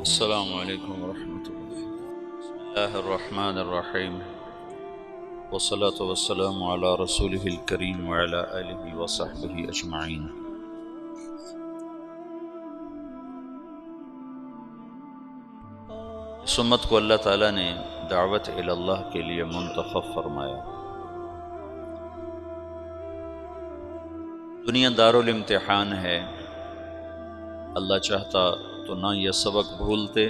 السلام علیکم ورحمۃ اللہ۔ بسم اللہ الرحمن الرحیم، والصلاة والسلام علی رسولہ الکریم وعلی آلہ وصحبہ اجمعین۔ اس امت کو اللہ تعالیٰ نے دعوت الی اللہ کے لیے منتخب فرمایا۔ دنیا دارالامتحان ہے، اللہ چاہتا تو نہ یہ سبق بھولتے،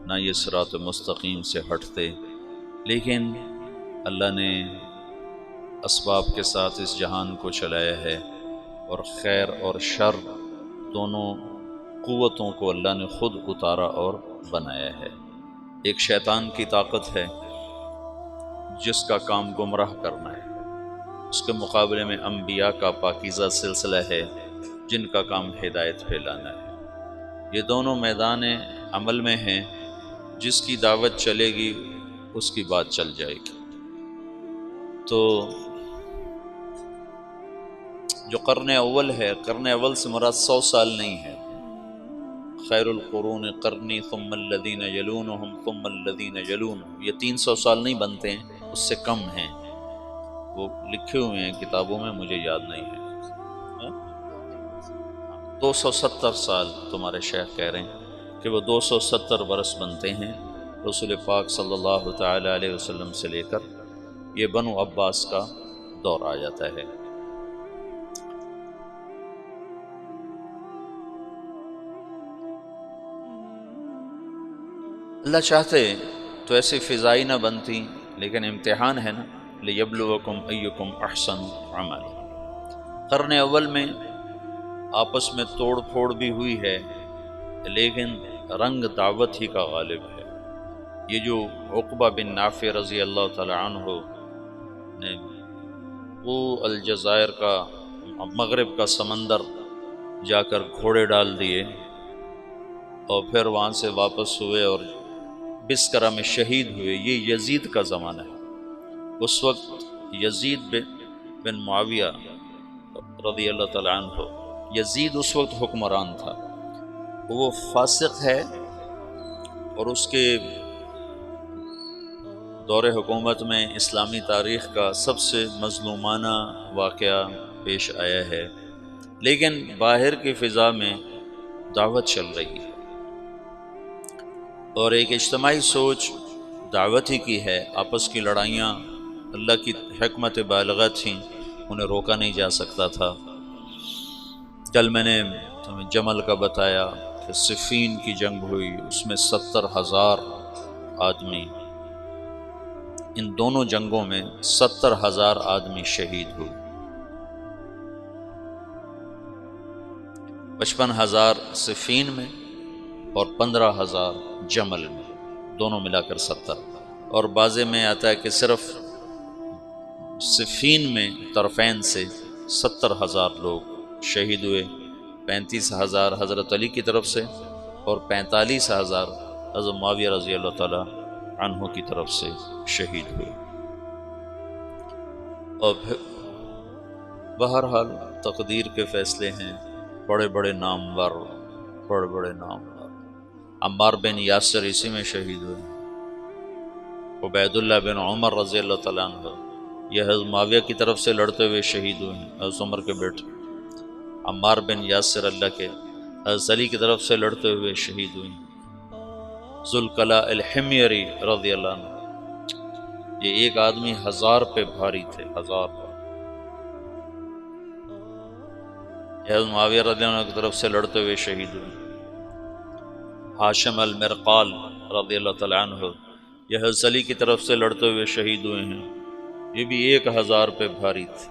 نہ یہ صراط مستقیم سے ہٹتے، لیکن اللہ نے اسباب کے ساتھ اس جہان کو چلایا ہے، اور خیر اور شر دونوں قوتوں کو اللہ نے خود اتارا اور بنایا ہے۔ ایک شیطان کی طاقت ہے جس کا کام گمراہ کرنا ہے، اس کے مقابلے میں انبیاء کا پاکیزہ سلسلہ ہے جن کا کام ہدایت پھیلانا ہے۔ یہ دونوں میدان عمل میں ہیں، جس کی دعوت چلے گی اس کی بات چل جائے گی۔ تو جو قرن اول ہے، قرن اول سے مراد 100 سال نہیں ہے۔ خیر القرون قرنی ثم الذین یلونہم ثم الذین یلونہم، یہ 300 سال نہیں بنتے ہیں، اس سے کم ہیں، وہ لکھے ہوئے ہیں کتابوں میں، مجھے یاد نہیں ہے۔ 270 سال تمہارے شیخ کہہ رہے ہیں کہ وہ 270 برس بنتے ہیں رسول پاک صلی اللہ تعالی علیہ وسلم سے لے کر یہ بنو عباس کا دور آ جاتا ہے۔ اللہ چاہتے تو ایسی فضائی نہ بنتی، لیکن امتحان ہے نا، لیبلوکم ایکم احسن عملا۔ قرن اول میں آپس میں توڑ پھوڑ بھی ہوئی ہے، لیکن رنگ دعوت ہی کا غالب ہے۔ یہ جو عقبہ بن نافع رضی اللہ تعالی عنہ نے وہ الجزائر کا مغرب کا سمندر جا کر گھوڑے ڈال دیے اور پھر وہاں سے واپس ہوئے اور بسکرہ میں شہید ہوئے، یہ یزید کا زمانہ ہے۔ اس وقت یزید بن معاویہ رضی اللہ تعالی عنہ، یزید اس وقت حکمران تھا، وہ فاسق ہے، اور اس کے دور حکومت میں اسلامی تاریخ کا سب سے مظلومانہ واقعہ پیش آیا ہے، لیکن باہر کی فضا میں دعوت چل رہی ہے، اور ایک اجتماعی سوچ دعوت ہی کی ہے۔ آپس کی لڑائیاں اللہ کی حکمت بالغہ تھیں، انہیں روکا نہیں جا سکتا تھا۔ کل میں نے تمہیں جمل کا بتایا کہ صفین کی جنگ ہوئی، اس میں 70,000 آدمی، ان دونوں جنگوں میں 70,000 آدمی شہید ہوئے، 55,000 صفین میں اور 15,000 جمل میں، دونوں ملا کر 70۔ اور بعضے میں آتا ہے کہ صرف صفین میں طرفین سے 70,000 لوگ شہید ہوئے، 35,000 حضرت علی کی طرف سے اور 45,000 حضرت معاویہ رضی اللہ تعالی عنہ کی طرف سے شہید ہوئے۔ اور پھر بہرحال تقدیر کے فیصلے ہیں، بڑے بڑے نامور، بڑے بڑے نامور۔ عمار بن یاسر اسی میں شہید ہوئے، عبید اللہ بن عمر رضی اللہ تعالیٰ عنہ یہ حضرت معاویہ کی طرف سے لڑتے ہوئے شہید ہوئے ہیں، حضرت عمر کے بیٹے۔ عمار بن یاسر اللہ کے حضرت علی کی طرف سے لڑتے ہوئے شہید ہوئے ہیں۔ ذوالقلع الحمیری رضی اللہ عنہ، یہ ایک آدمی 1000 پہ بھاری تھے، 1000 پر۔ یہ حضرت معاویہ رضی اللہ عنہ کی طرف سے لڑتے ہوئے شہید ہوئے۔ ہاشم المرقال رضی اللہ تعالی عنہ یہ حضرت علی کی طرف سے لڑتے ہوئے شہید ہوئے ہیں، یہ بھی 1000 پہ بھاری تھے۔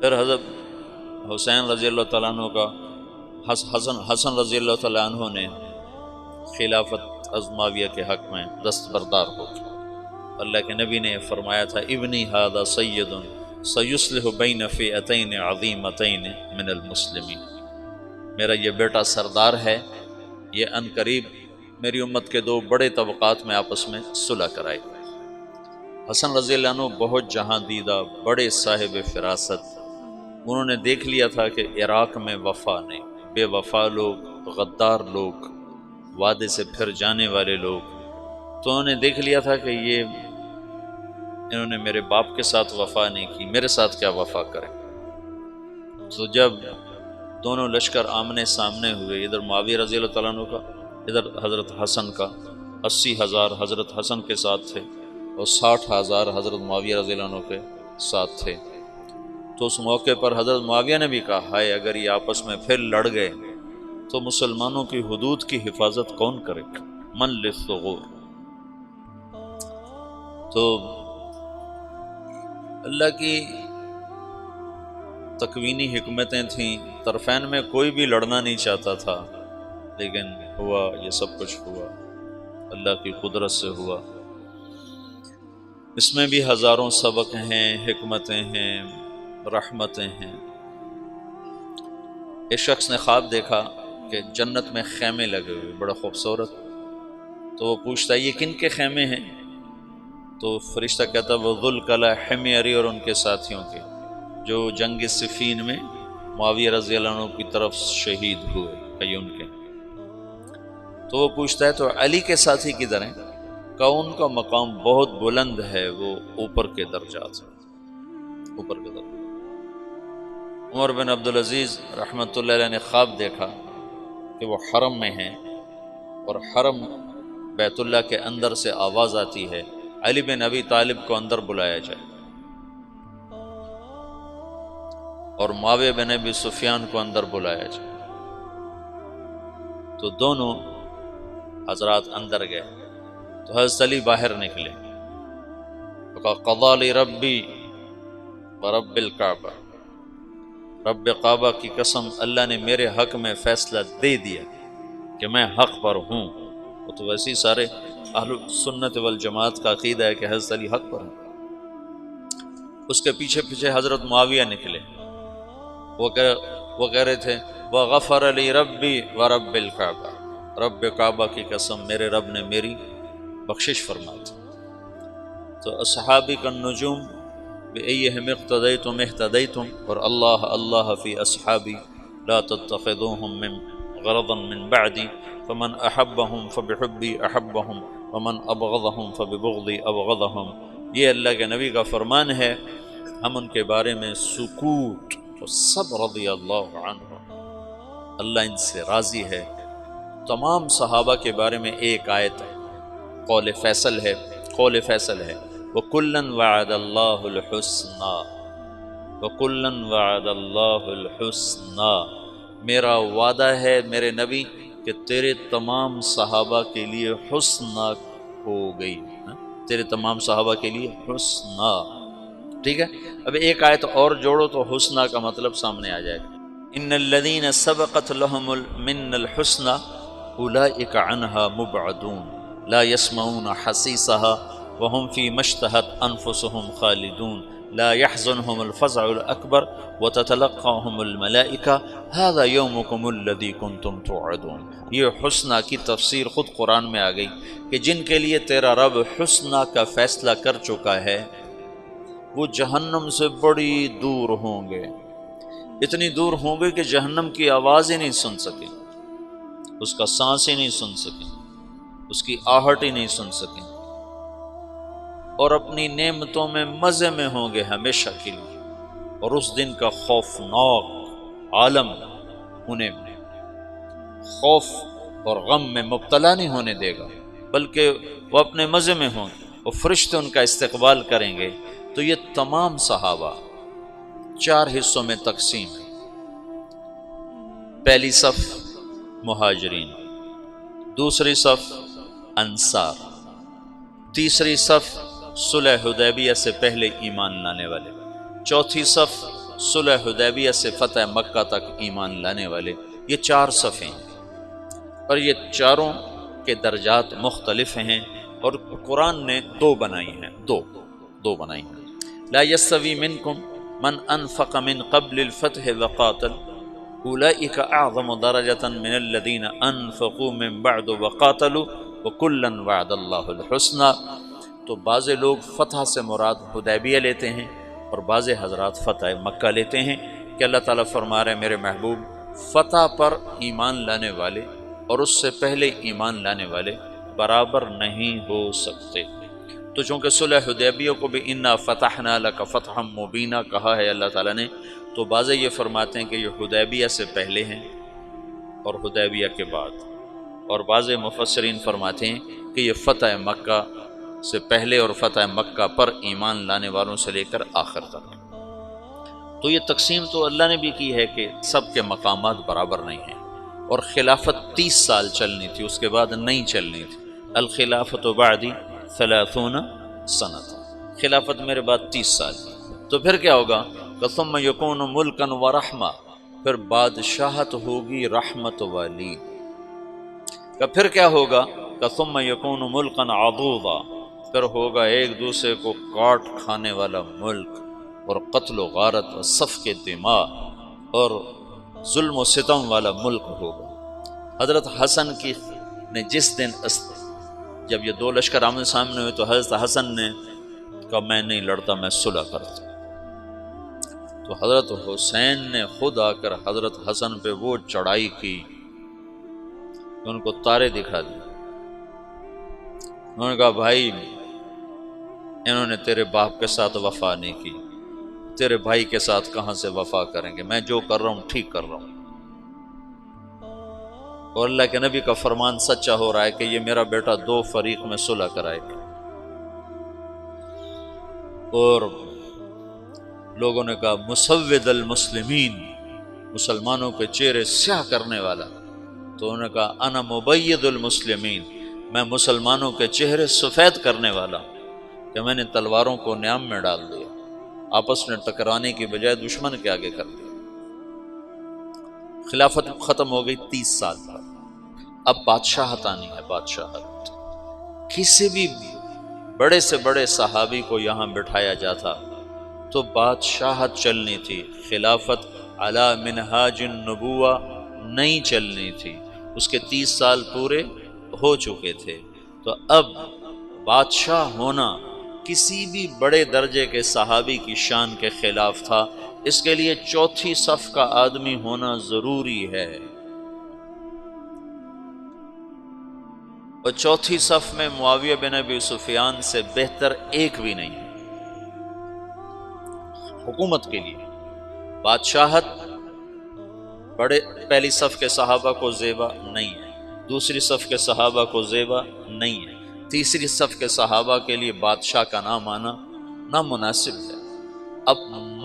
پھر حضرت حسین رضی اللہ تعالیٰ عنہ کا حسن رضی اللہ تعالیٰ عنہ نے خلافت حضرت معاویہ کے حق میں دستبردار ہو گیا۔ اللہ کے نبی نے فرمایا تھا، ابنی ھذا سید سیصلح بین فئتین عظیمتین من المسلمین، میرا یہ بیٹا سردار ہے، یہ عنقریب میری امت کے دو بڑے طبقات میں آپس میں صلح کرائی۔ حسن رضی اللہ عنہ بہت جہاں دیدہ، بڑے صاحب فراست، انہوں نے دیکھ لیا تھا کہ عراق میں وفا نہیں، بے وفا لوگ، غدار لوگ، وعدے سے پھر جانے والے لوگ، تو انہوں نے دیکھ لیا تھا کہ انہوں نے میرے باپ کے ساتھ وفا نہیں کی، میرے ساتھ کیا وفا کریں۔ تو جب دونوں لشکر آمنے سامنے ہوئے، ادھر معاویہ رضی اللہ تعالیٰ عنہ کا، ادھر حضرت حسن کا، 80,000 حضرت حسن کے ساتھ تھے اور 60,000 حضرت معاویہ رضی اللہ عنہ کے ساتھ تھے، تو اس موقع پر حضرت معاویہ نے بھی کہا، ہائے اگر یہ آپس میں پھر لڑ گئے تو مسلمانوں کی حدود کی حفاظت کون کرے گا؟ من للثغور۔ تو اللہ کی تکوینی حکمتیں تھیں، طرفین میں کوئی بھی لڑنا نہیں چاہتا تھا، لیکن ہوا، یہ سب کچھ ہوا، اللہ کی قدرت سے ہوا۔ اس میں بھی ہزاروں سبق ہیں، حکمتیں ہیں، رحمتیں ہیں۔ ایک شخص نے خواب دیکھا کہ جنت میں خیمے لگے ہوئے بڑا خوبصورت، تو وہ پوچھتا ہے یہ کن کے خیمے ہیں؟ تو فرشتہ کہتا وہ ذوالکلا حمیر اور ان کے ساتھیوں کے، جو جنگ صفین میں معاویہ رضی اللہ عنہ کی طرف شہید ہوئے، کئی ان کے۔ تو وہ پوچھتا ہے تو علی کے ساتھی کدھر ہیں؟ کہ ان کا مقام بہت بلند ہے، وہ اوپر کے درجات ہیں، اوپر کے درجات۔ عمر بن عبدالعزیز رحمۃ اللہ علیہ نے خواب دیکھا کہ وہ حرم میں ہیں اور حرم بیت اللہ کے اندر سے آواز آتی ہے علی بن ابی طالب کو اندر بلایا جائے، اور معاویہ بن ابی سفیان کو اندر بلایا جائے۔ تو دونوں حضرات اندر گئے تو حضرت علی باہر نکلے تو کہا قضا لی ربی ورب الکعبہ، رب کعبہ کی قسم اللہ نے میرے حق میں فیصلہ دے دیا کہ میں حق پر ہوں۔ وہ تو ویسے ہی سارے اہل سنت والجماعت کا عقیدہ ہے کہ حضرت علی حق پر ہیں۔ اس کے پیچھے پیچھے حضرت معاویہ نکلے، وہ کہہ رہے تھے وغفر لی ربی ورب الکعبہ، رب کعبہ کی قسم میرے رب نے میری بخشش فرما دی۔ تو اصحابی کا نجوم بأیہم اقتدیتم اہتدیتم، اور اللہ اللہ فی اصحابی لا تتخذوہم من غرضا من بعدی فمن احبہم فبحبی احبہم ومن ابغضہم فببغضی ابغضہم۔ یہ اللہ کے نبی کا فرمان ہے، ہم ان کے بارے میں سکوت، تو سب رضی اللہ عنہ، اللہ ان سے راضی ہے۔ تمام صحابہ کے بارے میں ایک آیت ہے، قول فیصل ہے، قول فیصل ہے وَكُلًّا وَعَدَ اللَّهُ الْحُسْنَى، وَكُلًّا وَعَدَ اللَّهُ الْحُسْنَى، میرا وعدہ ہے میرے نبی کہ تیرے تمام صحابہ کے لیے حسنہ ہو گئی، تیرے تمام صحابہ کے لیے حسنہ۔ ٹھیک ہے، اب ایک آیت اور جوڑو تو حسنہ کا مطلب سامنے آ جائے گا۔ ان الذین سبقت لهم من الحسنى اولئک عنها مبعدون لا يسمعون حسیسها وهم فيما اشتهت انفسهم خالدون لا يحزنهم الفزع الاکبر وتتلقاهم الملائکہ هذا یومکم الذی کنتم توعدون۔ یہ حسنہ کی تفسیر خود قرآن میں آ گئی کہ جن کے لیے تیرا رب حسنہ کا فیصلہ کر چکا ہے وہ جہنم سے بڑی دور ہوں گے، اتنی دور ہوں گے کہ جہنم کی آواز ہی نہیں سن سکیں، اس کا سانس ہی نہیں سن سکیں، اس کی آہٹ ہی نہیں سن سکیں، اور اپنی نعمتوں میں مزے میں ہوں گے ہمیشہ کے لیے، اور اس دن کا خوفناک عالم انہیں خوف اور غم میں مبتلا نہیں ہونے دے گا، بلکہ وہ اپنے مزے میں ہوں گے، وہ فرشتے ان کا استقبال کریں گے۔ تو یہ تمام صحابہ 4 حصوں میں تقسیم ہے۔ پہلی صف مہاجرین، دوسری صف انصار، تیسری صف صلح حدیبیہ سے پہلے ایمان لانے والے، چوتھی صف صلح حدیبیہ سے فتح مکہ تک ایمان لانے والے۔ یہ 4 صفیں ہیں، اور یہ چاروں کے درجات مختلف ہیں، اور قرآن نے 2 بنائی ہیں، دو بنائی ہیں۔ لا یستوی منکم من انفق من قبل الفتح وقاتل اولئک اعظم درجۃ من الذین انفقوا من بعد وقاتلوا وکلا وعد اللہ الحسنی۔ تو بعض لوگ فتح سے مراد حدیبیہ لیتے ہیں اور بعض حضرات فتح مکہ لیتے ہیں کہ اللہ تعالیٰ فرما رہے ہیں میرے محبوب فتح پر ایمان لانے والے اور اس سے پہلے ایمان لانے والے برابر نہیں ہو سکتے۔ تو چونکہ صلح حدیبیہ کو بھی انا فتحنا لک فتحا مبینا کہا ہے اللہ تعالیٰ نے، تو بعض یہ فرماتے ہیں کہ یہ حدیبیہ سے پہلے ہیں اور حدیبیہ کے بعد، اور بعض مفسرین فرماتے ہیں کہ یہ فتح مکہ سے پہلے اور فتح مکہ پر ایمان لانے والوں سے لے کر آخر تک۔ تو یہ تقسیم تو اللہ نے بھی کی ہے کہ سب کے مقامات برابر نہیں ہیں، اور خلافت 30 سال چلنی تھی، اس کے بعد نہیں چلنی تھی۔ الخلافت بعدی 30 سنۃ، خلافت میرے بعد 30 سال۔ تو پھر کیا ہوگا؟ ثم یکون ملکا ورحمہ، پھر بادشاہت ہوگی رحمت والی۔ پھر کیا ہوگا؟ ثم یکون ملکا عضوضا، پھر ہوگا ایک دوسرے کو کاٹ کھانے والا ملک، اور قتل و غارت و سفک دماء اور ظلم و ستم والا ملک ہوگا۔ حضرت حسن کی نے جس دن جب یہ دو لشکر آمنے سامنے ہوئے تو حضرت حسن نے کہا میں نہیں لڑتا، میں صلح کرتا۔ تو حضرت حسین نے خود آ کر حضرت حسن پہ وہ چڑھائی کی کہ ان کو تارے دکھا دی۔ انہوں نے کہا بھائی انہوں نے تیرے باپ کے ساتھ وفا نہیں کی، تیرے بھائی کے ساتھ کہاں سے وفا کریں گے، میں جو کر رہا ہوں ٹھیک کر رہا ہوں۔ اور اللہ کے نبی کا فرمان سچا ہو رہا ہے کہ یہ میرا بیٹا 2 فریق میں صلح کرائے گا۔ اور لوگوں نے کہا مسود المسلمین، مسلمانوں کے چہرے سیاہ کرنے والا۔ تو انہوں نے کہا انا مبید المسلمین، میں مسلمانوں کے چہرے سفید کرنے والا، کہ میں نے تلواروں کو نیام میں ڈال دیا، آپس میں ٹکرانے کی بجائے دشمن کے آگے کر دیا۔ خلافت ختم ہو گئی 30 سال بعد۔ اب بادشاہت آنی ہے، بادشاہت۔ کسی بھی بڑے سے بڑے صحابی کو یہاں بٹھایا جاتا تو بادشاہت چلنی تھی، خلافت علی منہاج النبوہ نہیں چلنی تھی۔ اس کے 30 سال پورے ہو چکے تھے، تو اب بادشاہ ہونا کسی بھی بڑے درجے کے صحابی کی شان کے خلاف تھا۔ اس کے لیے 4تھی صف کا آدمی ہونا ضروری ہے، اور 4تھی صف میں معاویہ بن ابی سفیان سے بہتر ایک بھی نہیں ہے حکومت کے لیے۔ بادشاہت بڑے پہلی صف کے صحابہ کو زیبا نہیں ہے، دوسری صف کے صحابہ کو زیبا نہیں ہے، تیسری صف کے صحابہ کے لیے بادشاہ کا نام آنا نامناسب ہے۔ اب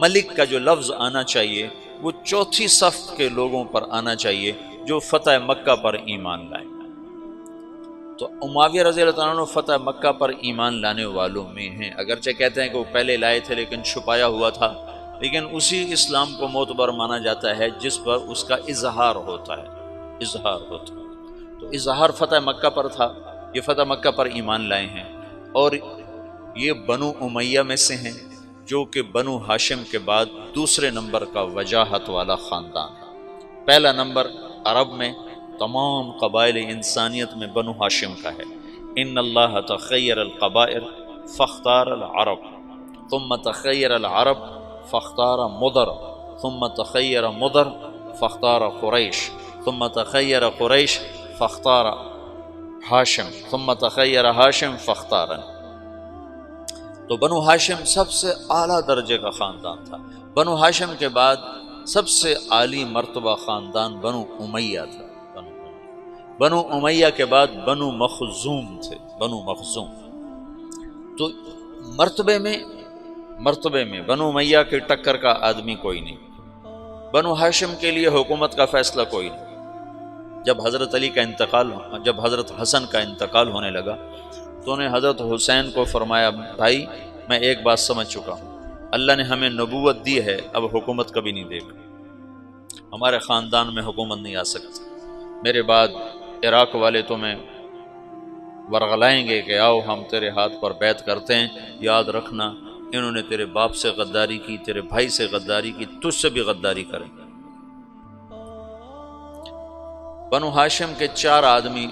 ملک کا جو لفظ آنا چاہیے وہ 4تھی صف کے لوگوں پر آنا چاہیے جو فتح مکہ پر ایمان لائے۔ تو معاویہ رضی اللہ عنہ فتح مکہ پر ایمان لانے والوں میں ہیں، اگرچہ کہتے ہیں کہ وہ پہلے لائے تھے لیکن چھپایا ہوا تھا، لیکن اسی اسلام کو معتبر مانا جاتا ہے جس پر اس کا اظہار ہوتا ہے، اظہار ہوتا ہے۔ تو اظہار فتح مکہ پر تھا، یہ فتح مکہ پر ایمان لائے ہیں، اور یہ بنو امیہ میں سے ہیں جو کہ بنو ہاشم کے بعد دوسرے نمبر کا وجاہت والا خاندان ہے۔ پہلا نمبر عرب میں تمام قبائل انسانیت میں بنو ہاشم کا ہے۔ ان اللہ تخیر القبائل فاختار العرب ثم تخیر العرب فاختار مضر ثم تخیر مضر فاختار قریش ثم تخیر قریش فاختار ہاشم ثم تخیر ہاشم فاختار۔ تو بنو ہاشم سب سے اعلیٰ درجے کا خاندان تھا۔ بنو ہاشم کے بعد سب سے عالی مرتبہ خاندان بنو امیہ تھا۔ بنو امیہ کے بعد بنو مخزوم تھے، بنو مخزوم۔ تو مرتبے میں بنو امیہ کے ٹکر کا آدمی کوئی نہیں، بنو ہاشم کے لیے حکومت کا فیصلہ کوئی نہیں۔ جب حضرت حسن کا انتقال ہونے لگا تو انہیں حضرت حسین کو فرمایا بھائی میں ایک بات سمجھ چکا ہوں، اللہ نے ہمیں نبوت دی ہے، اب حکومت کبھی نہیں دے گا، ہمارے خاندان میں حکومت نہیں آ سکتی، میرے بعد عراق والے تمہیں ورغلائیں گے کہ آؤ ہم تیرے ہاتھ پر بیعت کرتے ہیں، یاد رکھنا انہوں نے تیرے باپ سے غداری کی، تیرے بھائی سے غداری کی، تجھ سے بھی غداری کریں گے۔ بنو ہاشم کے 4 آدمی،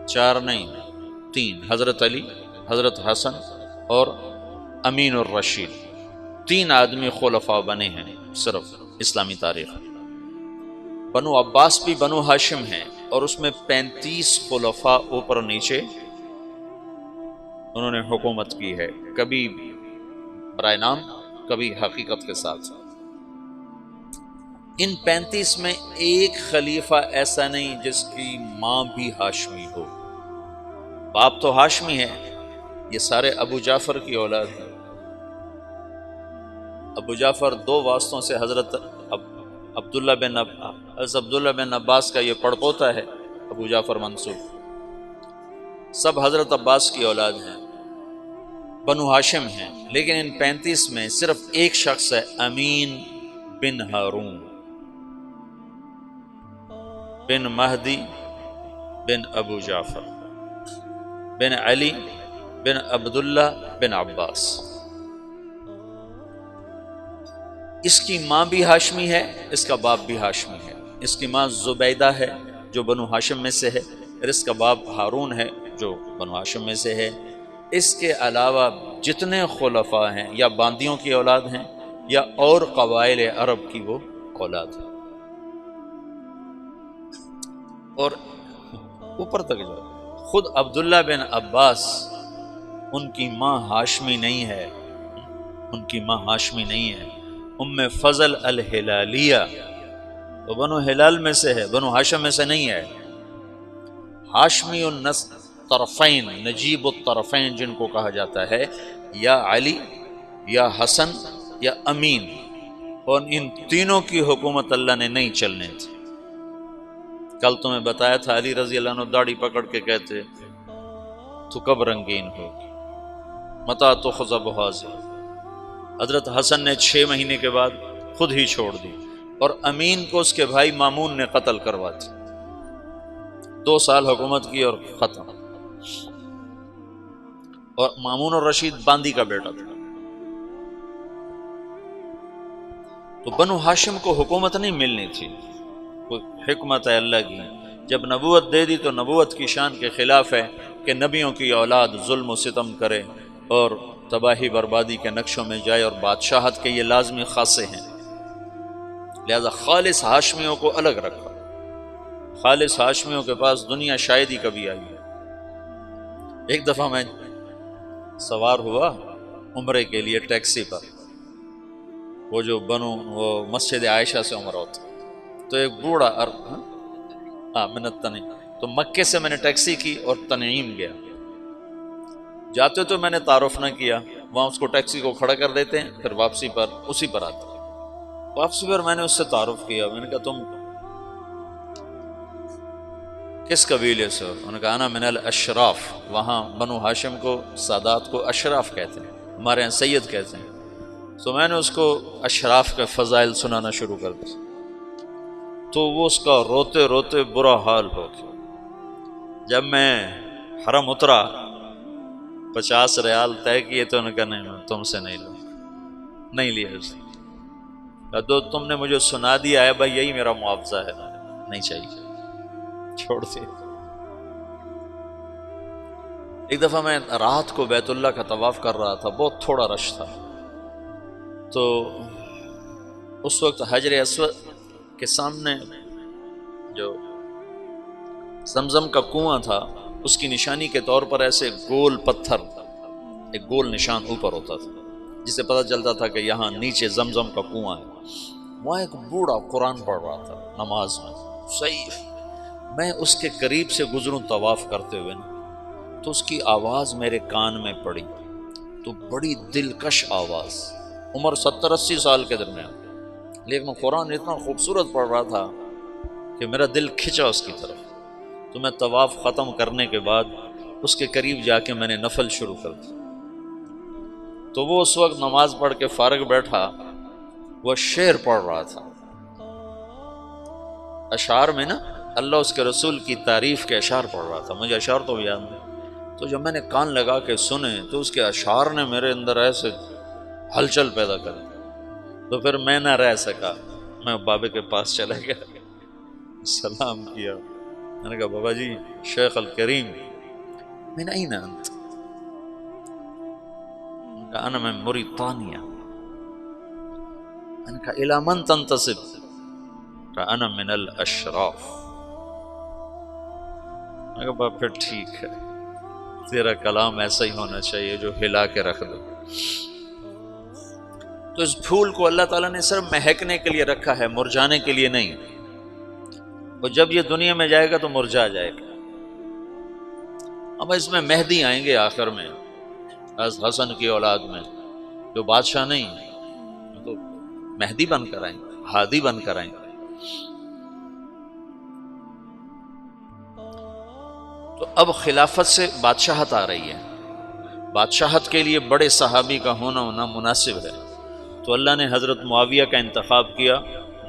4 نہیں 3، حضرت علی، حضرت حسن اور امین الرشید، 3 آدمی خلفاء بنے ہیں صرف اسلامی تاریخ۔ بنو عباس بھی بنو ہاشم ہیں اور اس میں 35 خلفاء اوپر نیچے انہوں نے حکومت کی ہے، کبھی برائے نام کبھی حقیقت کے ساتھ۔ ان 35 میں ایک خلیفہ ایسا نہیں جس کی ماں بھی ہاشمی ہو۔ باپ تو ہاشمی ہے، یہ سارے ابو جعفر کی اولاد ہیں۔ ابو جعفر 2 واسطوں سے حضرت عبداللہ بن عباس کا یہ پڑپوتا ہے، ابو جعفر منصور، سب حضرت عباس کی اولاد ہیں، بنو ہاشم ہیں۔ لیکن ان 35 میں صرف ایک شخص ہے، امین بن ہارون بن مہدی بن ابو جعفر بن علی بن عبداللہ بن عباس۔ اس کی ماں بھی ہاشمی ہے، اس کا باپ بھی ہاشمی ہے۔ اس کی ماں زبیدہ ہے جو بنو ہاشم میں سے ہے، اور اس کا باپ ہارون ہے جو بنو ہاشم میں سے ہے۔ اس کے علاوہ جتنے خلفاء ہیں یا باندیوں کی اولاد ہیں یا اور قبائل عرب کی وہ اولاد ہے۔ اور اوپر تک جاؤ، خود عبداللہ بن عباس ان کی ماں ہاشمی نہیں ہے، ان کی ماں ہاشمی نہیں ہے، ام فضل الہلالیہ وہ بنو ہلال میں سے ہے، بنو ہاشم میں سے نہیں ہے۔ ہاشمی النسل طرفین، نجیب الطرفین جن کو کہا جاتا ہے، یا علی یا حسن یا امین، اور ان تینوں کی حکومت اللہ نے نہیں چلنے تھی۔ کل تمہیں بتایا تھا علی رضی اللہ عنہ داڑھی پکڑ کے کہتے تو کب رنگین ہوگی، متا تو خزب حاضر۔ حضرت حسن نے 6 مہینے کے بعد خود ہی چھوڑ دی، اور امین کو اس کے بھائی مامون نے قتل کروا دی۔ 2 سال حکومت کی اور ختم۔ اور مامون الرشید باندی کا بیٹا تھا۔ تو بنو ہاشم کو حکومت نہیں ملنی تھی، کوئی حکمت ہے اللہ کی، جب نبوت دے دی تو نبوت کی شان کے خلاف ہے کہ نبیوں کی اولاد ظلم و ستم کرے اور تباہی بربادی کے نقشوں میں جائے، اور بادشاہت کے یہ لازمی خاصے ہیں، لہذا خالص ہاشمیوں کو الگ رکھا۔ خالص ہاشمیوں کے پاس دنیا شاید ہی کبھی آئی ہے۔ ایک دفعہ میں سوار ہوا عمرے کے لیے ٹیکسی پر، وہ جو وہ مسجد عائشہ سے عمرہ ہوتا، تو ایک بوڑھا منت تنعیم، تو مکے سے میں نے ٹیکسی کی اور تنعیم گیا۔ جاتے تو میں نے تعارف نہ کیا، وہاں اس کو ٹیکسی کو کھڑا کر دیتے ہیں، پھر واپسی پر اسی پر آتے۔ واپسی پر میں نے اس سے تعارف کیا، میں نے کہا تم کس قبیلے سے ہو؟ انہوں نے کہا انا من الاشراف، وہاں بنو ہاشم کو سادات کو اشراف کہتے ہیں، ہمارے یہاں سید کہتے ہیں۔ تو میں نے اس کو اشراف کے فضائل سنانا شروع کر دیا، تو وہ اس کا روتے روتے برا حال ہو گیا۔ جب میں حرم اترا 50 ریال طے کیے تو انہوں نے کہا نہیں میں تم سے نہیں لوں، نہیں لیا اس نے، تو تم نے مجھے سنا دیا ہے بھائی، یہی میرا معاوضہ ہے، نہیں چاہیے، چھوڑ دے۔ ایک دفعہ میں رات کو بیت اللہ کا طواف کر رہا تھا، بہت تھوڑا رش تھا، تو اس وقت حجر اسود کے سامنے جو زمزم کا کنواں تھا، اس کی نشانی کے طور پر ایسے گول پتھر، ایک گول نشان اوپر ہوتا تھا جسے پتہ چلتا تھا کہ یہاں نیچے زمزم کا کنواں ہے۔ وہاں ایک بوڑھا قرآن پڑھ رہا تھا نماز میں، صحیح۔ میں اس کے قریب سے گزروں طواف کرتے ہوئے نا، تو اس کی آواز میرے کان میں پڑی، تو بڑی دلکش آواز، عمر 70-80 سال کے درمیان، لیکن وہ قرآن اتنا خوبصورت پڑھ رہا تھا کہ میرا دل کھنچا اس کی طرف۔ تو میں طواف ختم کرنے کے بعد اس کے قریب جا کے میں نے نفل شروع کر دی، تو وہ اس وقت نماز پڑھ کے فارغ بیٹھا، وہ شعر پڑھ رہا تھا، اشعار میں نا اللہ اس کے رسول کی تعریف کے اشعار پڑھ رہا تھا، مجھے اشعار تو یاد نہیں۔ تو جب میں نے کان لگا کے سنے تو اس کے اشعار نے میرے اندر ایسے ہلچل پیدا کر دی، تو پھر میں نہ رہ سکا، میں بابے کے پاس چلا گیا، سلام کیا، میں نے کہا بابا جی شیخ الکریم من این انت؟ کہا انا من موریتانیہ۔ میں نے کہا الی من تنتسب؟ کہا انا من الاشراف۔ میں نے کہا بابا پھر ٹھیک ہے، تیرا کلام ایسا ہی ہونا چاہیے جو ہلا کے رکھ دو۔ تو اس پھول کو اللہ تعالیٰ نے صرف مہکنے کے لیے رکھا ہے، مرجھانے کے لیے نہیں، اور جب یہ دنیا میں جائے گا تو مرجھا جائے گا۔ اب اس میں مہدی آئیں گے آخر میں، حسن کی اولاد میں، جو بادشاہ نہیں تو مہدی بن کر آئیں گے، ہادی بن کر آئیں گے۔ تو اب خلافت سے بادشاہت آ رہی ہے، بادشاہت کے لیے بڑے صحابی کا ہونا مناسب ہے۔ تو اللہ نے حضرت معاویہ کا انتخاب کیا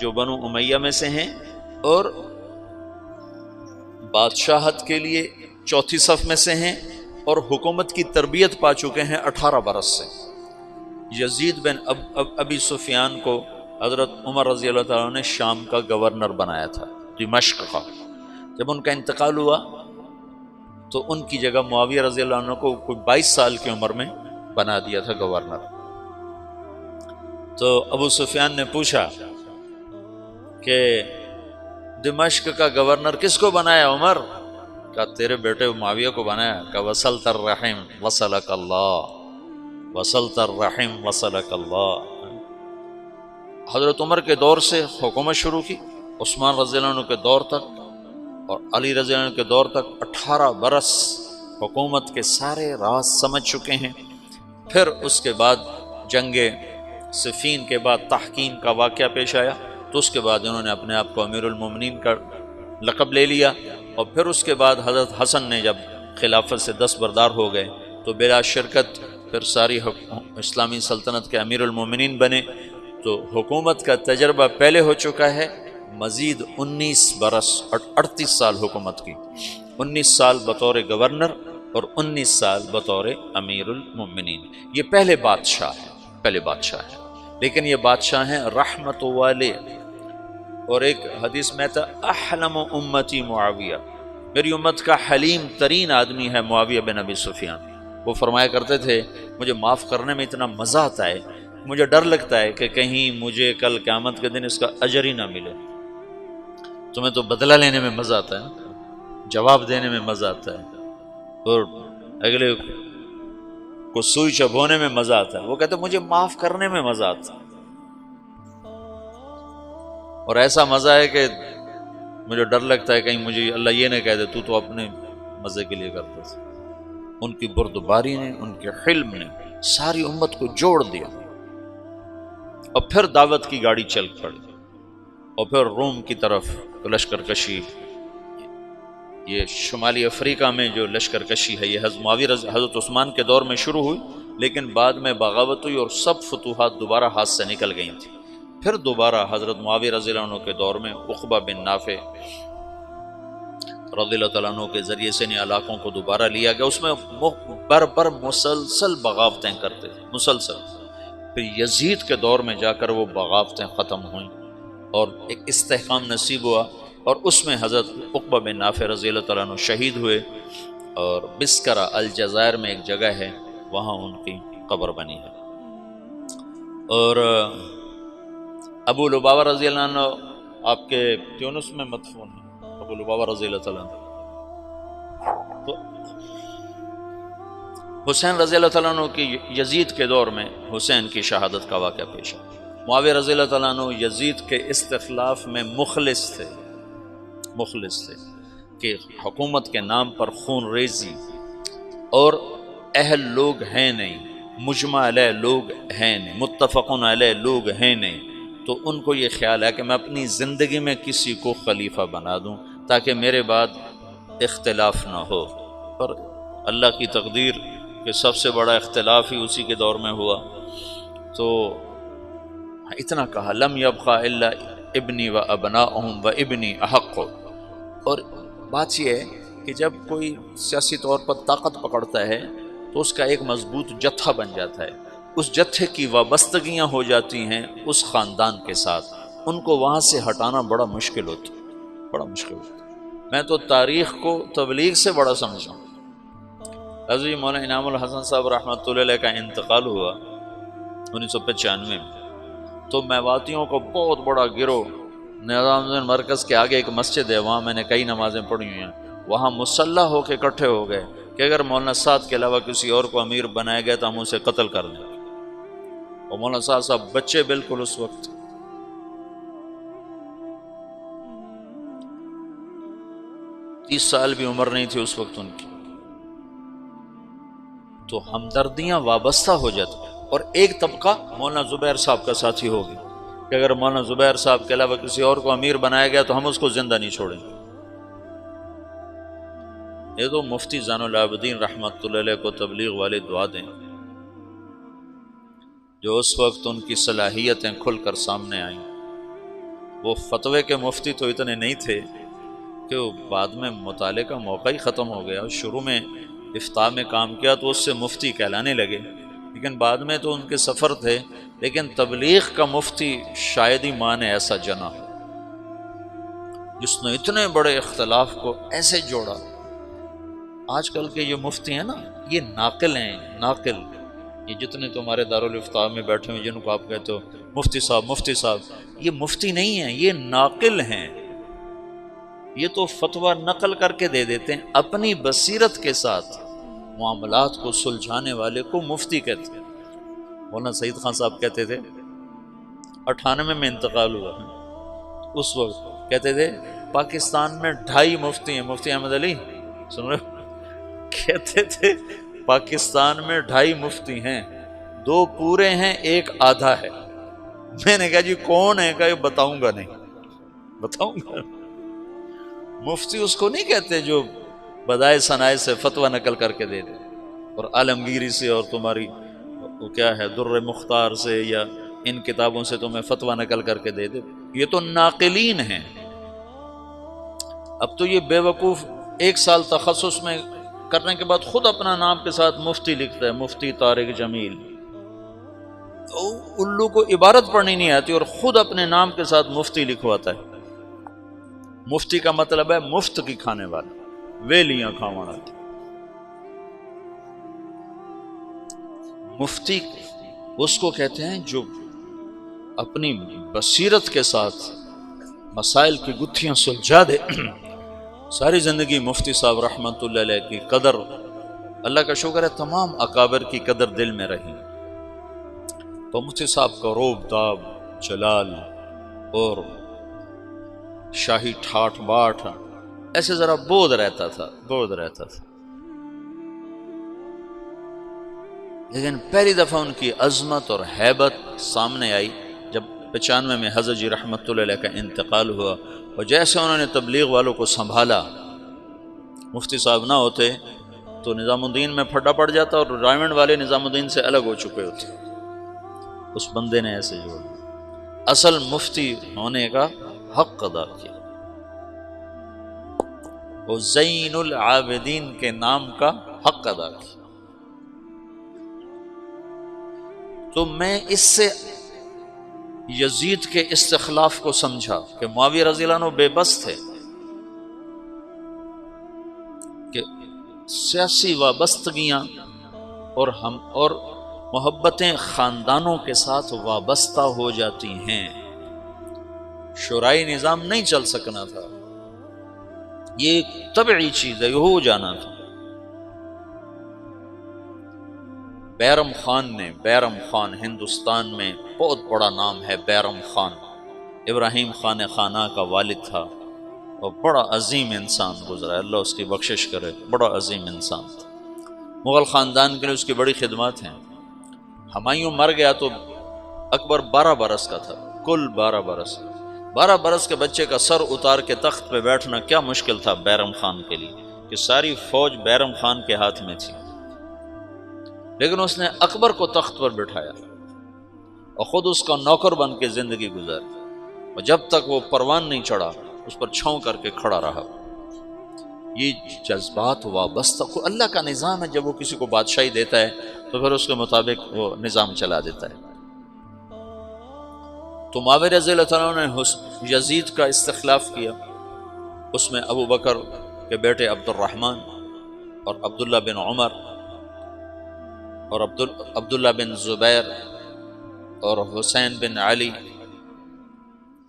جو بنو امیہ میں سے ہیں، اور بادشاہت کے لیے چوتھی صف میں سے ہیں، اور حکومت کی تربیت پا چکے ہیں 18 برس سے۔ یزید بن ابی سفیان کو حضرت عمر رضی اللہ تعالیٰ نے شام کا گورنر بنایا تھا، دمشق کا۔ جب ان کا انتقال ہوا تو ان کی جگہ معاویہ رضی اللہ عنہ کو کوئی 22 سال کی عمر میں بنا دیا تھا گورنر۔ تو ابو سفیان نے پوچھا کہ دمشق کا گورنر کس کو بنایا عمر؟ کہا تیرے بیٹے معاویہ کو بنایا۔ کہا وصلت الرحم وصلک اللہ، وصلت الرحم وصلک اللہ۔ حضرت عمر کے دور سے حکومت شروع کی، عثمان رضی اللہ عنہ کے دور تک اور علی رضی اللہ عنہ کے دور تک 18 برس حکومت کے سارے راز سمجھ چکے ہیں۔ پھر اس کے بعد جنگ صفین کے بعد تحکیم کا واقعہ پیش آیا، تو اس کے بعد انہوں نے اپنے آپ کو امیر المومنین کا لقب لے لیا، اور پھر اس کے بعد حضرت حسن نے جب خلافت سے دستبردار ہو گئے تو بلا شرکت پھر ساری اسلامی سلطنت کے امیر المومنین بنے۔ تو حکومت کا تجربہ پہلے ہو چکا ہے، مزید 19 برس 38 سال حکومت کی، 19 سال بطور گورنر اور 19 سال بطور امیر المومنین۔ یہ پہلے بادشاہ ہے، لیکن یہ بادشاہ ہیں رحمت والے۔ اور ایک حدیث میں تھا احلم امتی معاویہ، میری امت کا حلیم ترین آدمی ہے معاویہ بن ابی سفیان۔ وہ فرمایا کرتے تھے مجھے معاف کرنے میں اتنا مزہ آتا ہے، مجھے ڈر لگتا ہے کہ کہیں مجھے کل قیامت کے دن اس کا اجر ہی نہ ملے۔ تمہیں تو بدلہ لینے میں مزہ آتا ہے، جواب دینے میں مزہ آتا ہے، اور اگلے کو سوئی چبھونے میں مزہ آتا ہے۔ وہ کہتے مجھے معاف کرنے میں مزہ آتا ہے، اور ایسا مزہ ہے کہ مجھے ڈر لگتا ہے کہیں مجھے اللہ یہ نہ کہہ دے تو اپنے مزے کے لیے کرتا تھا۔ ان کی بردباری نے، ان کے حلم نے ساری امت کو جوڑ دیا، اور پھر دعوت کی گاڑی چل پڑی، اور پھر روم کی طرف لشکر کشی۔ یہ شمالی افریقہ میں جو لشکر کشی ہے یہ حضرت عثمان کے دور میں شروع ہوئی، لیکن بعد میں بغاوت ہوئی اور سب فتوحات دوبارہ ہاتھ سے نکل گئی تھیں۔ پھر دوبارہ حضرت معاویہ رضی اللہ عنہ کے دور میں عقبہ بن نافع رضی اللہ تعالیٰ عنہ کے ذریعے سے ان علاقوں کو دوبارہ لیا گیا۔ اس میں بر مسلسل بغاوتیں کرتے تھے، مسلسل۔ پھر یزید کے دور میں جا کر وہ بغاوتیں ختم ہوئیں اور ایک استحکام نصیب ہوا، اور اس میں حضرت عقبہ بن نافع رضی اللہ تعالیٰ عنہ شہید ہوئے، اور بسکرہ الجزائر میں ایک جگہ ہے وہاں ان کی قبر بنی ہے۔ اور ابو لبابہ رضی اللہ عنہ آپ کے تیونس میں مدفون ہیں، ابو لبابہ رضی اللہ تعالیٰ عنہ۔ تو حسین رضی اللہ تعالیٰ عنہ کی یزید کے دور میں حسین کی شہادت کا واقعہ پیش ہے۔ معاویہ رضی اللہ تعالیٰ عنہ یزید کے استخلاف میں مخلص تھے کہ حکومت کے نام پر خون ریزی اور اہل لوگ ہیں نہیں، مجمع علیہ لوگ ہیں نہیں، متفقن علیہ لوگ ہیں نہیں، تو ان کو یہ خیال ہے کہ میں اپنی زندگی میں کسی کو خلیفہ بنا دوں تاکہ میرے بعد اختلاف نہ ہو۔ پر اللہ کی تقدیر کہ سب سے بڑا اختلاف ہی اسی کے دور میں ہوا، تو اتنا کہا لم یبقى الا ابنی و ابناؤہم و ابنی احق۔ اور بات یہ ہے کہ جب کوئی سیاسی طور پر طاقت پکڑتا ہے تو اس کا ایک مضبوط جتھا بن جاتا ہے، اس جتھے کی وابستگیاں ہو جاتی ہیں اس خاندان کے ساتھ، ان کو وہاں سے ہٹانا بڑا مشکل ہوتا، بڑا مشکل ہوتا۔ میں تو تاریخ کو تبلیغ سے بڑا سمجھتا ہوں۔ حضرت مولانا انعام الحسن صاحب رحمۃ اللہ علیہ کا انتقال ہوا 1995 میں، تو میواتیوں کو بہت بڑا گروہ نظام الدین مرکز کے آگے ایک مسجد ہے، وہاں میں نے کئی نمازیں پڑھی ہوئی ہیں، وہاں مسلح ہو کے اکٹھے ہو گئے کہ اگر مولانا سعد کے علاوہ کسی اور کو امیر بنایا گیا تو ہم اسے قتل کر دیں۔ اور مولانا سعد صاحب بچے بالکل اس وقت 30 سال بھی عمر نہیں تھی اس وقت ان کی، تو ہمدردیاں وابستہ ہو جاتی۔ اور ایک طبقہ مولانا زبیر صاحب کا ساتھی ہوگی کہ اگر مولانا زبیر صاحب کے علاوہ کسی اور کو امیر بنایا گیا تو ہم اس کو زندہ نہیں چھوڑیں گے۔ یہ تو مفتی زین العابدین رحمۃ اللہ علیہ کو تبلیغ والے دعا دیں، جو اس وقت ان کی صلاحیتیں کھل کر سامنے آئیں۔ وہ فتوے کے مفتی تو اتنے نہیں تھے کہ وہ بعد میں مطالعے کا موقع ہی ختم ہو گیا، شروع میں افتاء میں کام کیا تو اس سے مفتی کہلانے لگے، لیکن بعد میں تو ان کے سفر تھے، لیکن تبلیغ کا مفتی شاید ہی ماں نے ایسا جنا جس نے اتنے بڑے اختلاف کو ایسے جوڑا۔ آج کل کے یہ مفتی ہیں نا، یہ ناقل ہیں، ناقل، یہ جتنے تمہارے دارالافتاء میں بیٹھے ہوئے جن کو آپ کہتے ہو مفتی صاحب مفتی صاحب، یہ مفتی نہیں ہیں، یہ ناقل ہیں۔ یہ تو فتویٰ نقل کر کے دے دیتے ہیں، اپنی بصیرت کے ساتھ معاملات کو سلجھانے والے کو مفتی کہتے ہیں۔ مولانا سعید خان صاحب کہتے تھے، 98 میں انتقال ہوا، اس وقت کہتے تھے پاکستان میں 2.5 مفتی ہیں، مفتی احمد علی سن رہے ہو؟ کہتے تھے پاکستان میں 2.5 مفتی ہیں، 2 پورے ہیں، 1 آدھا ہے۔ میں نے کہا جی کون ہے؟ کہ بتاؤں گا نہیں، بتاؤں گا۔ مفتی اس کو نہیں کہتے جو بدائے ثنائے سے فتویٰ نقل کر کے دے دے، اور عالمگیری سے اور تمہاری وہ کیا ہے در مختار سے یا ان کتابوں سے تمہیں فتویٰ نقل کر کے دے دے۔ یہ تو ناقلین ہیں۔ اب تو یہ بے وقوف 1 سال تخصص میں کرنے کے بعد خود اپنا نام کے ساتھ مفتی لکھتا ہے، مفتی طارق جمیل۔ الو کو عبارت پڑھنی نہیں آتی اور خود اپنے نام کے ساتھ مفتی لکھواتا ہے۔ مفتی کا مطلب ہے مفت کی کھانے والا، ویلیاں کھاوانا۔ مفتی اس کو کہتے ہیں جو اپنی بصیرت کے ساتھ مسائل کی گتھیاں سلجھا دے۔ ساری زندگی مفتی صاحب رحمۃ اللہ علیہ کی قدر، اللہ کا شکر ہے تمام اکابر کی قدر دل میں رہی، تو مفتی صاحب کا روب داب، جلال اور شاہی ٹھاٹ باٹ ایسے ذرا بودھ رہتا تھا، لیکن پہلی دفعہ ان کی عظمت اور ہیبت سامنے آئی جب 95 میں حضرت جی رحمۃ اللہ علیہ کا انتقال ہوا، اور جیسے انہوں نے تبلیغ والوں کو سنبھالا، مفتی صاحب نہ ہوتے تو نظام الدین میں پھڈا پڑ جاتا اور رائمنڈ والے نظام الدین سے الگ ہو چکے ہوتے۔ اس بندے نے ایسے جوڑ اصل مفتی ہونے کا حق ادا کیا، وہ زین العابدین کے نام کا حق ادا کیا۔ تو میں اس سے یزید کے استخلاف کو سمجھا کہ معاویہ رضی اللہ عنہ بے بس تھے، کہ سیاسی وابستگیاں اور محبتیں خاندانوں کے ساتھ وابستہ ہو جاتی ہیں، شورائی نظام نہیں چل سکنا تھا، یہ ایک طبعی چیز ہے، یہ ہو جانا تھا۔ بیرم خان ہندوستان میں بہت بڑا نام ہے، بیرم خان ابراہیم خان خانہ کا والد تھا، اور بڑا عظیم انسان گزرا ہے، اللہ اس کی بخشش کرے، بڑا عظیم انسان تھا۔ مغل خاندان کے لیے اس کی بڑی خدمات ہیں۔ ہمایوں مر گیا تو اکبر 12 برس کا تھا، کل 12 برس کے بچے کا سر اتار کے تخت پہ بیٹھنا کیا مشکل تھا بیرم خان کے لیے، کہ ساری فوج بیرم خان کے ہاتھ میں تھی، لیکن اس نے اکبر کو تخت پر بٹھایا اور خود اس کا نوکر بن کے زندگی گزاری، اور جب تک وہ پروان نہیں چڑھا اس پر چھاؤں کر کے کھڑا رہا۔ یہ جذبات وابستہ، اللہ کا نظام ہے، جب وہ کسی کو بادشاہی دیتا ہے تو پھر اس کے مطابق وہ نظام چلا دیتا ہے۔ تو معاویہ رضی اللہ تعالیٰ عنہ نے یزید کا استخلاف کیا، اس میں ابو بکر کے بیٹے عبد الرحمن اور عبداللہ بن عمر اور عبداللہ بن زبیر اور حسین بن علی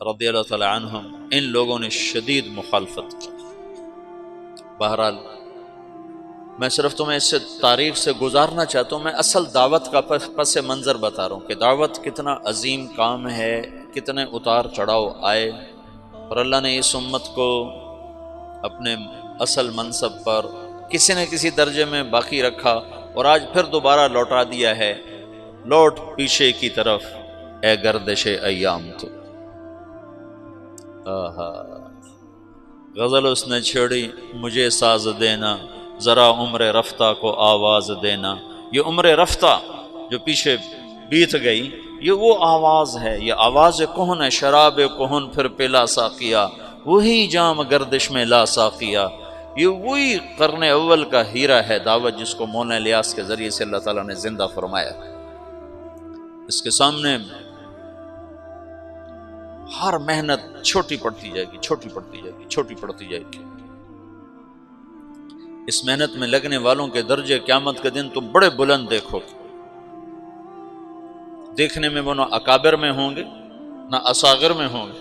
رضی اللہ تعالی عنہم، ان لوگوں نے شدید مخالفت کی۔ بہرحال میں صرف تمہیں اس سے تاریخ سے گزارنا چاہتا ہوں، میں اصل دعوت کا پس منظر بتا رہا ہوں کہ دعوت کتنا عظیم کام ہے، کتنے اتار چڑھاؤ آئے، اور اللہ نے اس امت کو اپنے اصل منصب پر کسی نہ کسی درجے میں باقی رکھا، اور آج پھر دوبارہ لوٹا دیا ہے، لوٹ پیچھے کی طرف اے گردش ایام تو۔ غزل اس نے چھیڑی مجھے ساز دینا، ذرا عمر رفتہ کو آواز دینا۔ یہ عمر رفتہ جو پیچھے بیت گئی، یہ وہ آواز ہے، یہ آواز کہن ہے، شراب کہن پھر پلا ساقیہ، وہی جام گردش میں لا ساقیہ۔ یہ وہی قرن اول کا ہیرا ہے دعوت، جس کو مولانا الیاس کے ذریعے سے اللہ تعالیٰ نے زندہ فرمایا۔ اس کے سامنے ہر محنت چھوٹی پڑتی جائے گی، چھوٹی پڑتی جائے گی، چھوٹی پڑتی جائے گی۔ اس محنت میں لگنے والوں کے درجے قیامت کے دن تم بڑے بلند دیکھو گے، دیکھنے میں وہ نہ اکابر میں ہوں گے نہ اصاغر میں ہوں گے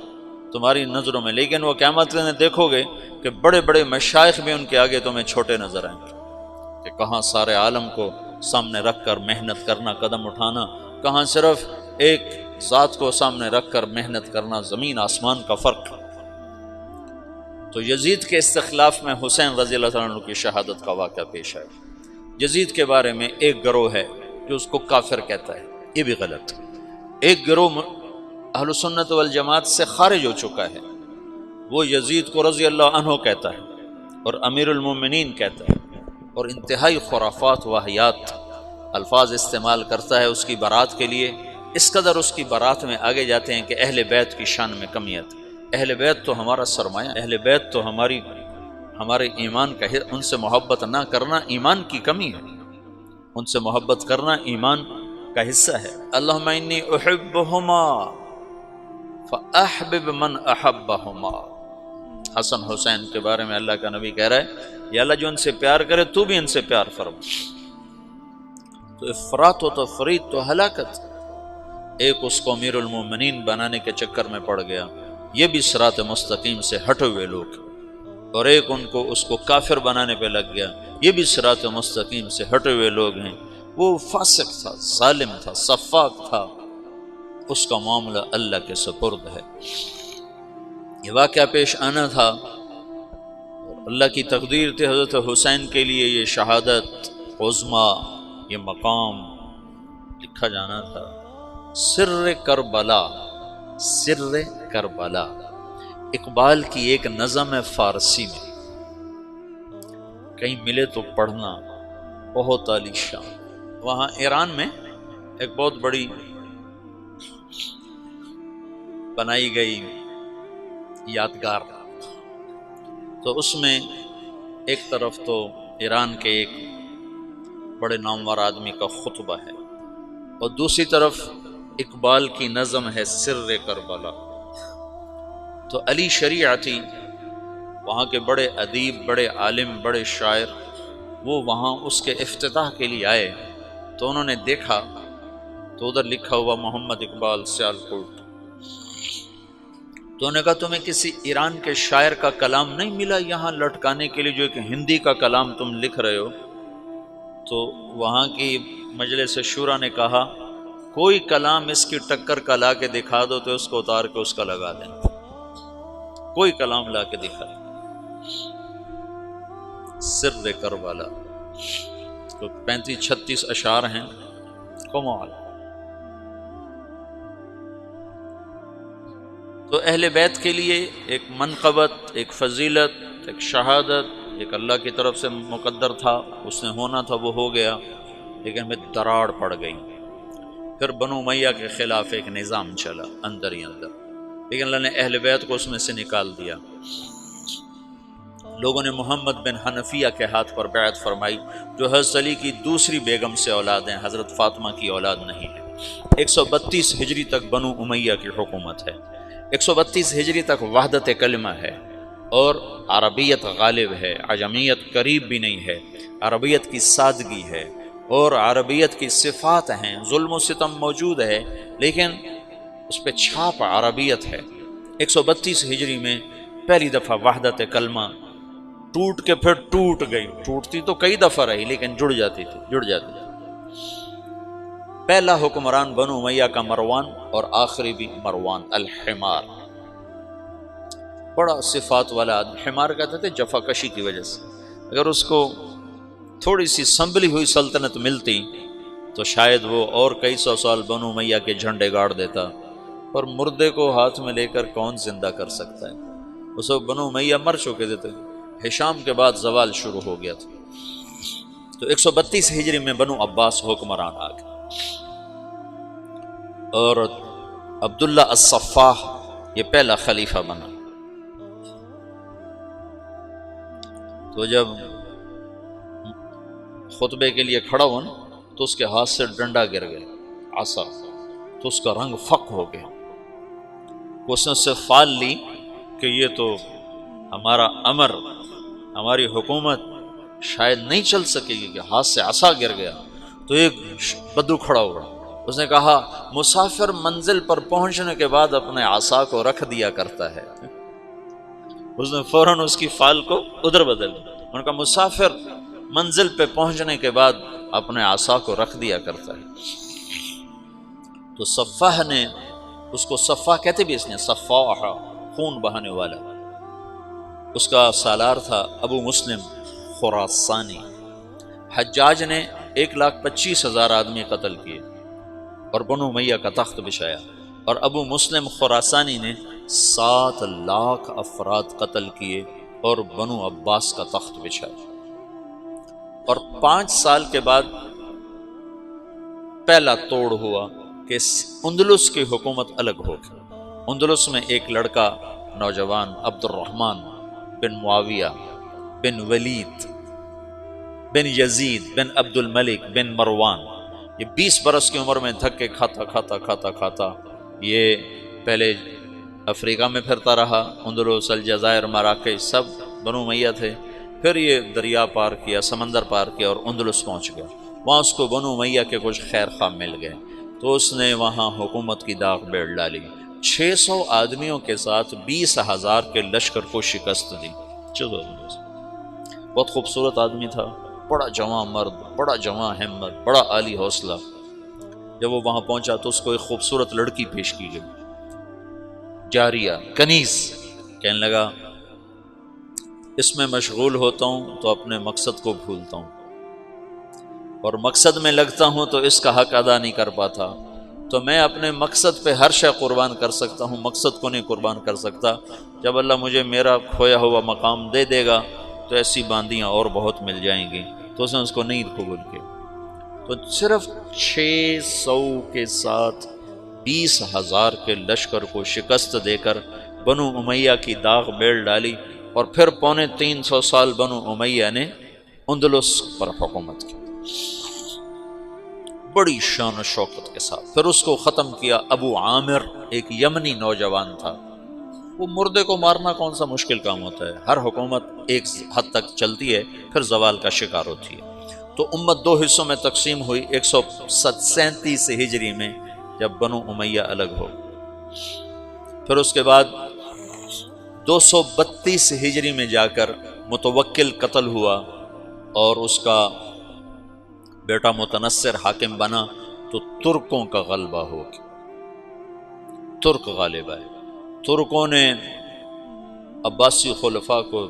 تمہاری نظروں میں، لیکن وہ قیامت کے دن دیکھو گے کہ بڑے بڑے مشائخ بھی ان کے آگے تمہیں چھوٹے نظر آئیں گے، کہ کہاں سارے عالم کو سامنے رکھ کر محنت کرنا، قدم اٹھانا، کہاں صرف ایک ذات کو سامنے رکھ کر محنت کرنا، زمین آسمان کا فرق۔ تو یزید کے استخلاف میں حسین رضی اللہ تعالیٰ عنہ کی شہادت کا واقعہ پیش آیا۔ یزید کے بارے میں ایک گروہ ہے جو اس کو کافر کہتا ہے، یہ بھی غلط ہے۔ ایک گروہ اہل سنت والجماعت سے خارج ہو چکا ہے، وہ یزید کو رضی اللہ عنہ کہتا ہے اور امیر المومنین کہتا ہے، اور انتہائی خرافات واہیات الفاظ استعمال کرتا ہے اس کی برات کے لیے۔ اس قدر اس کی برات میں آگے جاتے ہیں کہ اہل بیت کی شان میں کمی آتی ہے۔ اہل بیت تو ہمارا سرمایہ، اہل بیت تو ہمارے ایمان کا، ان سے محبت نہ کرنا ایمان کی کمی ہے، ان سے محبت کرنا ایمان کا حصہ ہے۔ اللہم انی احبہما فاحبب من احبہما۔ حسن حسین کے بارے میں اللہ کا نبی کہہ رہا ہے، یا اللہ جو ان سے پیار کرے تو بھی ان سے پیار فرما۔ تو افراط و تفریط تو ہلاکت۔ ایک اس کو امیر المومنین بنانے کے چکر میں پڑ گیا، یہ بھی صراط مستقیم سے ہٹے ہوئے لوگ، اور ایک ان کو اس کو کافر بنانے پہ لگ گیا، یہ بھی صراط مستقیم سے ہٹے ہوئے لوگ ہیں۔ وہ فاسق تھا، ظالم تھا، سفاک تھا، اس کا معاملہ اللہ کے سپرد ہے۔ یہ واقعہ پیش آنا تھا، اللہ کی تقدیر تھی حضرت حسین کے لیے یہ شہادت عظمیٰ، یہ مقام لکھا جانا تھا۔ سر کربلا، سر کربلا اقبال کی ایک نظم ہے فارسی میں، کہیں ملے تو پڑھنا، بہت عالی شان۔ وہاں ایران میں ایک بہت بڑی بنائی گئی یادگار، تو اس میں ایک طرف تو ایران کے ایک بڑے نامور آدمی کا خطبہ ہے، اور دوسری طرف اقبال کی نظم ہے سر کربلا۔ تو علی شریعتی وہاں کے بڑے ادیب، بڑے عالم، بڑے شاعر، وہ وہاں اس کے افتتاح کے لیے آئے، تو انہوں نے دیکھا تو ادھر لکھا ہوا محمد اقبال سیالکوٹ، تو انہوں نے کہا تمہیں کسی ایران کے شاعر کا کلام نہیں ملا یہاں لٹکانے کے لیے، جو ایک ہندی کا کلام تم لکھ رہے ہو؟ تو وہاں کی مجلس شورا نے کہا کوئی کلام اس کی ٹکر کا لا کے دکھا دو تو اس کو اتار کے اس کا لگا دیں، کوئی کلام لا کے دکھا دیں۔ سر کربلا تو 35-36 اشعار ہیں، کمال۔ تو اہل بیت کے لیے ایک منقبت، ایک فضیلت، ایک شہادت، ایک اللہ کی طرف سے مقدر تھا، اس نے ہونا تھا، وہ ہو گیا، لیکن میں دراڑ پڑ گئی۔ پھر بنو امیہ کے خلاف ایک نظام چلا اندر ہی اندر، لیکن اللہ نے اہل بیت کو اس میں سے نکال دیا۔ لوگوں نے محمد بن حنفیہ کے ہاتھ پر بیعت فرمائی، جو حضرت علی کی دوسری بیگم سے اولاد ہیں، حضرت فاطمہ کی اولاد نہیں ہے۔ 132 ہجری تک بنو امیہ کی حکومت ہے، 132 ہجری تک وحدت کلمہ ہے، اور عربیت غالب ہے، عجمیت قریب بھی نہیں ہے، عربیت کی سادگی ہے اور عربیت کی صفات ہیں، ظلم و ستم موجود ہے لیکن اس پہ چھاپ عربیت ہے۔ 132 ہجری میں پہلی دفعہ وحدت کلمہ ٹوٹ کے پھر ٹوٹ گئی، ٹوٹتی تو کئی دفعہ رہی لیکن جڑ جاتی تھی۔ پہلا حکمران بنو امیہ کا مروان اور آخری بھی مروان الحمار، بڑا صفات والا آدمی، حمار کہتے تھے جفا کشی کی وجہ سے، اگر اس کو تھوڑی سی سنبھلی ہوئی سلطنت ملتی تو شاید وہ اور کئی سو سال بنو امیہ کے جھنڈے گاڑ دیتا، اور مردے کو ہاتھ میں لے کر کون زندہ کر سکتا ہے؟ اس وقت بنو امیہ مر چکے تھے، ہشام کے بعد زوال شروع ہو گیا تھا۔ تو 132 ہجری میں بنو عباس حکمران آ گئے، اور عبداللہ الصفاح یہ پہلا خلیفہ بنا۔ تو جب خطبے کے لیے کھڑا ہوا نا تو اس کے ہاتھ سے ڈنڈا گر گیا، عصا، تو اس کا رنگ فق ہو گیا۔ اس نے اس سے فال لی کہ یہ تو ہمارا امر، ہماری حکومت شاید نہیں چل سکے گی، کہ ہاتھ سے عصا گر گیا۔ تو ایک بدو کھڑا ہوا، اس نے کہا مسافر منزل پر پہنچنے کے بعد اپنے عصا کو رکھ دیا کرتا ہے۔ اس نے فوراً اس کی فال کو ادھر بدل دیا، ان کا مسافر منزل پہ پہنچنے کے بعد اپنے عصا کو رکھ دیا کرتا ہے۔ تو صفاح نے اس کو، صفاح کہتے بھی اس نے، صفاح خون بہانے والا، اس کا سالار تھا ابو مسلم خراسانی۔ حجاج نے 1,25,000 آدمی قتل کیے اور بنو امیہ کا تخت بچھایا، اور ابو مسلم خراسانی نے 7 لاکھ افراد قتل کیے اور بنو عباس کا تخت بچھایا۔ اور 5 سال کے بعد پہلا توڑ ہوا کہ اندلس کی حکومت الگ ہو گئی۔ اندلس میں ایک لڑکا نوجوان عبد الرحمن بن معاویہ بن ولید بن یزید بن عبد الملک بن مروان، یہ 20 برس کی عمر میں دھکے کھاتا یہ پہلے افریقہ میں پھرتا رہا، اندلس، الجزائر، مراکش سب بنو امیہ تھے، پھر یہ دریا پار کیا، سمندر پار کیا اور اندلس پہنچ گیا۔ وہاں اس کو بنو امیہ کے کچھ خیر خواہ مل گئے تو اس نے وہاں حکومت کی داغ بیڑ ڈالی، 600 آدمیوں کے ساتھ 20,000 کے لشکر کو شکست دی۔ بہت خوبصورت آدمی تھا، بڑا جواں مرد، بڑا جواں ہمت، بڑا عالی حوصلہ۔ جب وہ وہاں پہنچا تو اس کو ایک خوبصورت لڑکی پیش کی گئی، جاریہ، کنیز۔ کہنے لگا اس میں مشغول ہوتا ہوں تو اپنے مقصد کو بھولتا ہوں، اور مقصد میں لگتا ہوں تو اس کا حق ادا نہیں کر پاتا، تو میں اپنے مقصد پہ ہر شے قربان کر سکتا ہوں، مقصد کو نہیں قربان کر سکتا۔ جب اللہ مجھے میرا کھویا ہوا مقام دے دے گا تو ایسی باندیاں اور بہت مل جائیں گی۔ تو اس نے اس کو نہیں قبول کیا، تو صرف 600 کے ساتھ 20,000 کے لشکر کو شکست دے کر بنو امیہ کی داغ بیل ڈالی، اور پھر 350 سال بنو امیہ نے اندلس پر حکومت کی بڑی شان و شوکت کے ساتھ۔ پھر اس کو ختم کیا ابو عامر، ایک یمنی نوجوان تھا۔ وہ مردے کو مارنا کون سا مشکل کام ہوتا ہے، ہر حکومت ایک حد تک چلتی ہے پھر زوال کا شکار ہوتی ہے۔ تو امت 2 حصوں میں تقسیم ہوئی 137 ہجری میں جب بنو امیہ الگ ہو۔ پھر اس کے بعد 232 ہجری میں جا کر متوکل قتل ہوا اور اس کا بیٹا متنصر حاکم بنا، تو ترکوں کا غلبہ ہو گیا، ترک غالب آئے۔ ترکوں نے عباسی خلفاء کو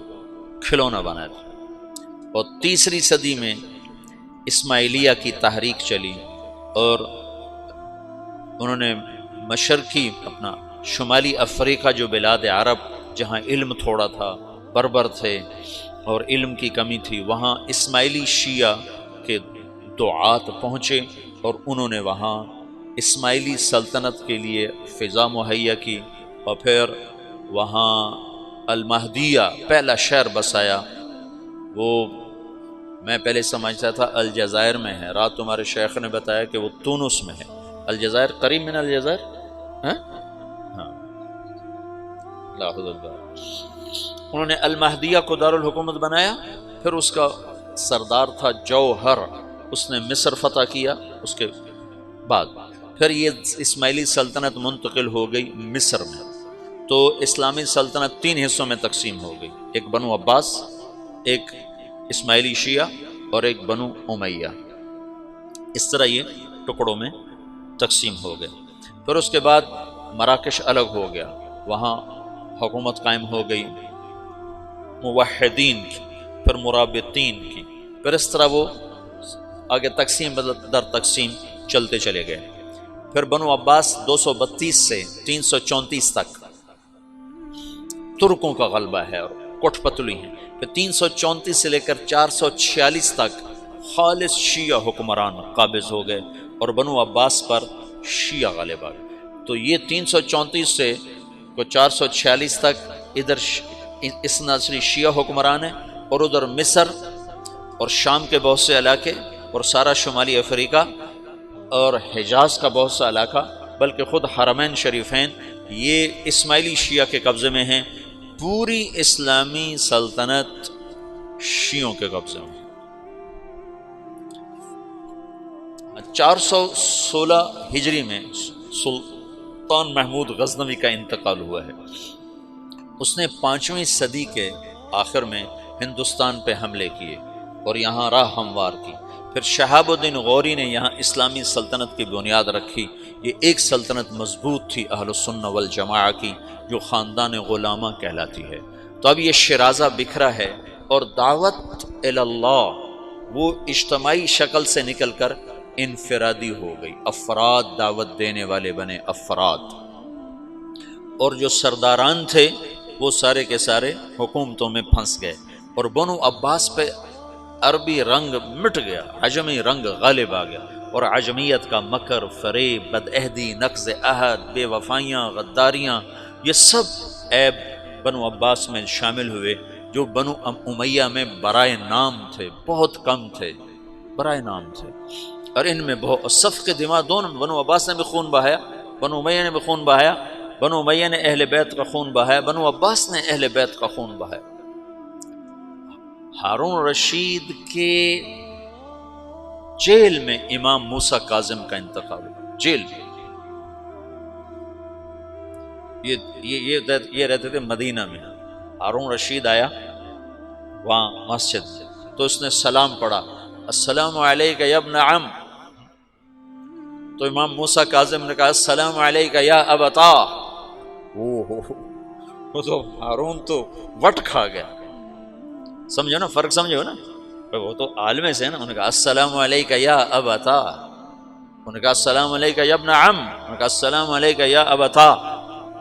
کھلونا بنایا، اور 3 صدی میں اسماعیلیہ کی تحریک چلی، اور انہوں نے مشرقی اپنا شمالی افریقہ جو بلاد عرب جہاں علم تھوڑا تھا، بربر تھے اور علم کی کمی تھی، وہاں اسماعیلی شیعہ کے دعات پہنچے اور انہوں نے وہاں اسماعیلی سلطنت کے لیے فضا مہیا کی، اور پھر وہاں المہدیہ پہلا شہر بسایا۔ وہ میں پہلے سمجھتا تھا الجزائر میں ہے، رات تمہارے شیخ نے بتایا کہ وہ تونس میں ہے، الجزائر قریب من الجزائر، ہاں ہاں، اللہ اکبر۔ انہوں نے المہدیہ کو دارالحکومت بنایا، پھر اس کا سردار تھا جوہر، اس نے مصر فتح کیا، اس کے بعد پھر یہ اسماعیلی سلطنت منتقل ہو گئی مصر میں، تو اسلامی سلطنت 3 حصوں میں تقسیم ہو گئی، ایک بنو عباس، ایک اسماعیلی شیعہ اور ایک بنو امیہ، اس طرح یہ ٹکڑوں میں تقسیم ہو گئے۔ پھر اس کے بعد مراکش الگ ہو گیا، وہاں حکومت قائم ہو گئی موحدین کی، پھر مرابطین کی، پھر اس طرح وہ آگے تقسیم در تقسیم چلتے چلے گئے۔ پھر بنو عباس 232 سے 334 تک ترکوں کا غلبہ ہے اور کٹ پتلی ہیں، پھر 334 سے لے کر 446 تک خالص شیعہ حکمران قابض ہو گئے اور بنو عباس پر شیعہ غالب آ گئے۔ تو یہ 334 سے 446 تک ادھر اس نسلی شیعہ حکمران ہیں، اور ادھر مصر اور شام کے بہت سے علاقے اور سارا شمالی افریقہ اور حجاز کا بہت سا علاقہ، بلکہ خود حرمین شریفین یہ اسماعیلی شیعہ کے قبضے میں ہیں، پوری اسلامی سلطنت شیعوں کے قبضے میں۔ 416 ہجری میں سلطان محمود غزنوی کا انتقال ہوا ہے، اس نے 5ویں صدی کے آخر میں ہندوستان پہ حملے کیے اور یہاں راہ ہموار کی۔ پھر شہاب الدین غوری نے یہاں اسلامی سلطنت کی بنیاد رکھی۔ یہ ایک سلطنت مضبوط تھی اہل السنہ والجماعہ کی، جو خاندان غلامہ کہلاتی ہے۔ تو اب یہ شیرازہ بکھرا ہے، اور دعوت اللہ وہ اجتماعی شکل سے نکل کر انفرادی ہو گئی، افراد دعوت دینے والے بنے افراد، اور جو سرداران تھے وہ سارے کے سارے حکومتوں میں پھنس گئے، اور بنو عباس پہ عربی رنگ مٹ گیا، عجمی رنگ غالب آ گیا، اور عجمیت کا مکر، فریب، بدعہدی، نقض عہد، بے وفائیاں، غداریاں، یہ سب عیب بنو عباس میں شامل ہوئے، جو بنو امیہ میں برائے نام تھے، بہت کم تھے، برائے نام تھے، اور ان میں بہت صف کے دماء دونوں، بنو عباس نے بھی خون بہایا، بنو امیہ نے بھی خون بہایا، بنو امیہ نے اہل بیت کا خون بہایا، بنو عباس نے اہل بیت کا خون بہایا۔ ہارون رشید کے جیل میں امام موسیٰ کاظم کا انتقال ہوا، جیل میں۔ یہ رہتے تھے مدینہ میں، ہارون رشید آیا وہاں مسجد، تو اس نے سلام پڑھا، السلام علیک یا ابن عم، تو امام موسیٰ کاظم نے کہا السلام علیک یا ابتا، وہ تو ہارون تو وٹ کھا گیا، سمجھو نا فرق، سمجھو نا، وہ تو عالم سے نا، انہوں نے کہا السلام علیک یا ابتا، انہوں نے کہا السلام علیک یا ابن عم، انہوں نے کہا السلام علیک یا ابتا،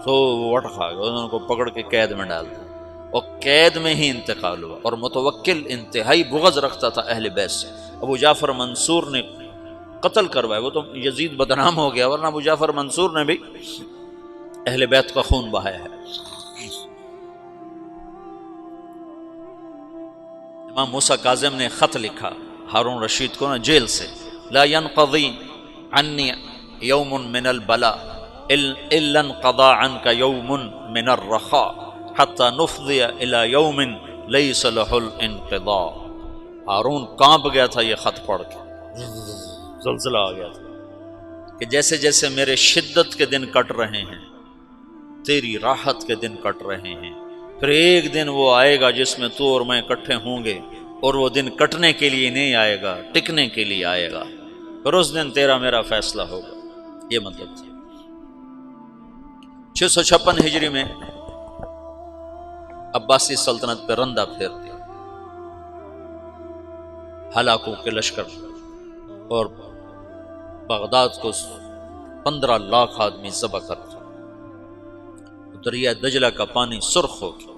تو وٹ کھا گیا، انہوں کو پکڑ کے قید میں ڈال دیا، اور قید میں ہی انتقال ہوا۔ اور متوکل انتہائی بغض رکھتا تھا اہل بیت سے، ابو جعفر منصور نے قتل کروایا، وہ تو یزید بدنام ہو گیا، ورنہ ابو جعفر منصور نے بھی اہل بیت کا خون بہایا ہے۔ امام موسیٰ کاظم نے خط لکھا ہارون رشید کو نا جیل سے، لا ينقضی عنی یوم من البلاء الا انقضى عنك یوم من الرخاء حتى نفضی الى یوم لیس له الانقضاء۔ ہارون کانپ گیا تھا یہ خط پڑھ کے، زلزلہ آ گیا تھا کہ جیسے جیسے میرے شدت کے دن کٹ رہے ہیں، تیری راحت کے دن کٹ رہے ہیں، پھر ایک دن وہ آئے گا جس میں تو اور میں اکٹھے ہوں گے، اور وہ دن کٹنے کے لیے نہیں آئے گا، ٹکنے کے لیے آئے گا، پھر اس دن تیرا میرا فیصلہ ہوگا۔ یہ مطلب تھا۔ 656 ہجری میں عباسی سلطنت پہ رندہ پھیر دیا، ہلاکوں کے لشکر، اور بغداد کو 15 لاکھ آدمی ذبح کر دیا، دریا دجلہ کا پانی سرخ ہو گیا۔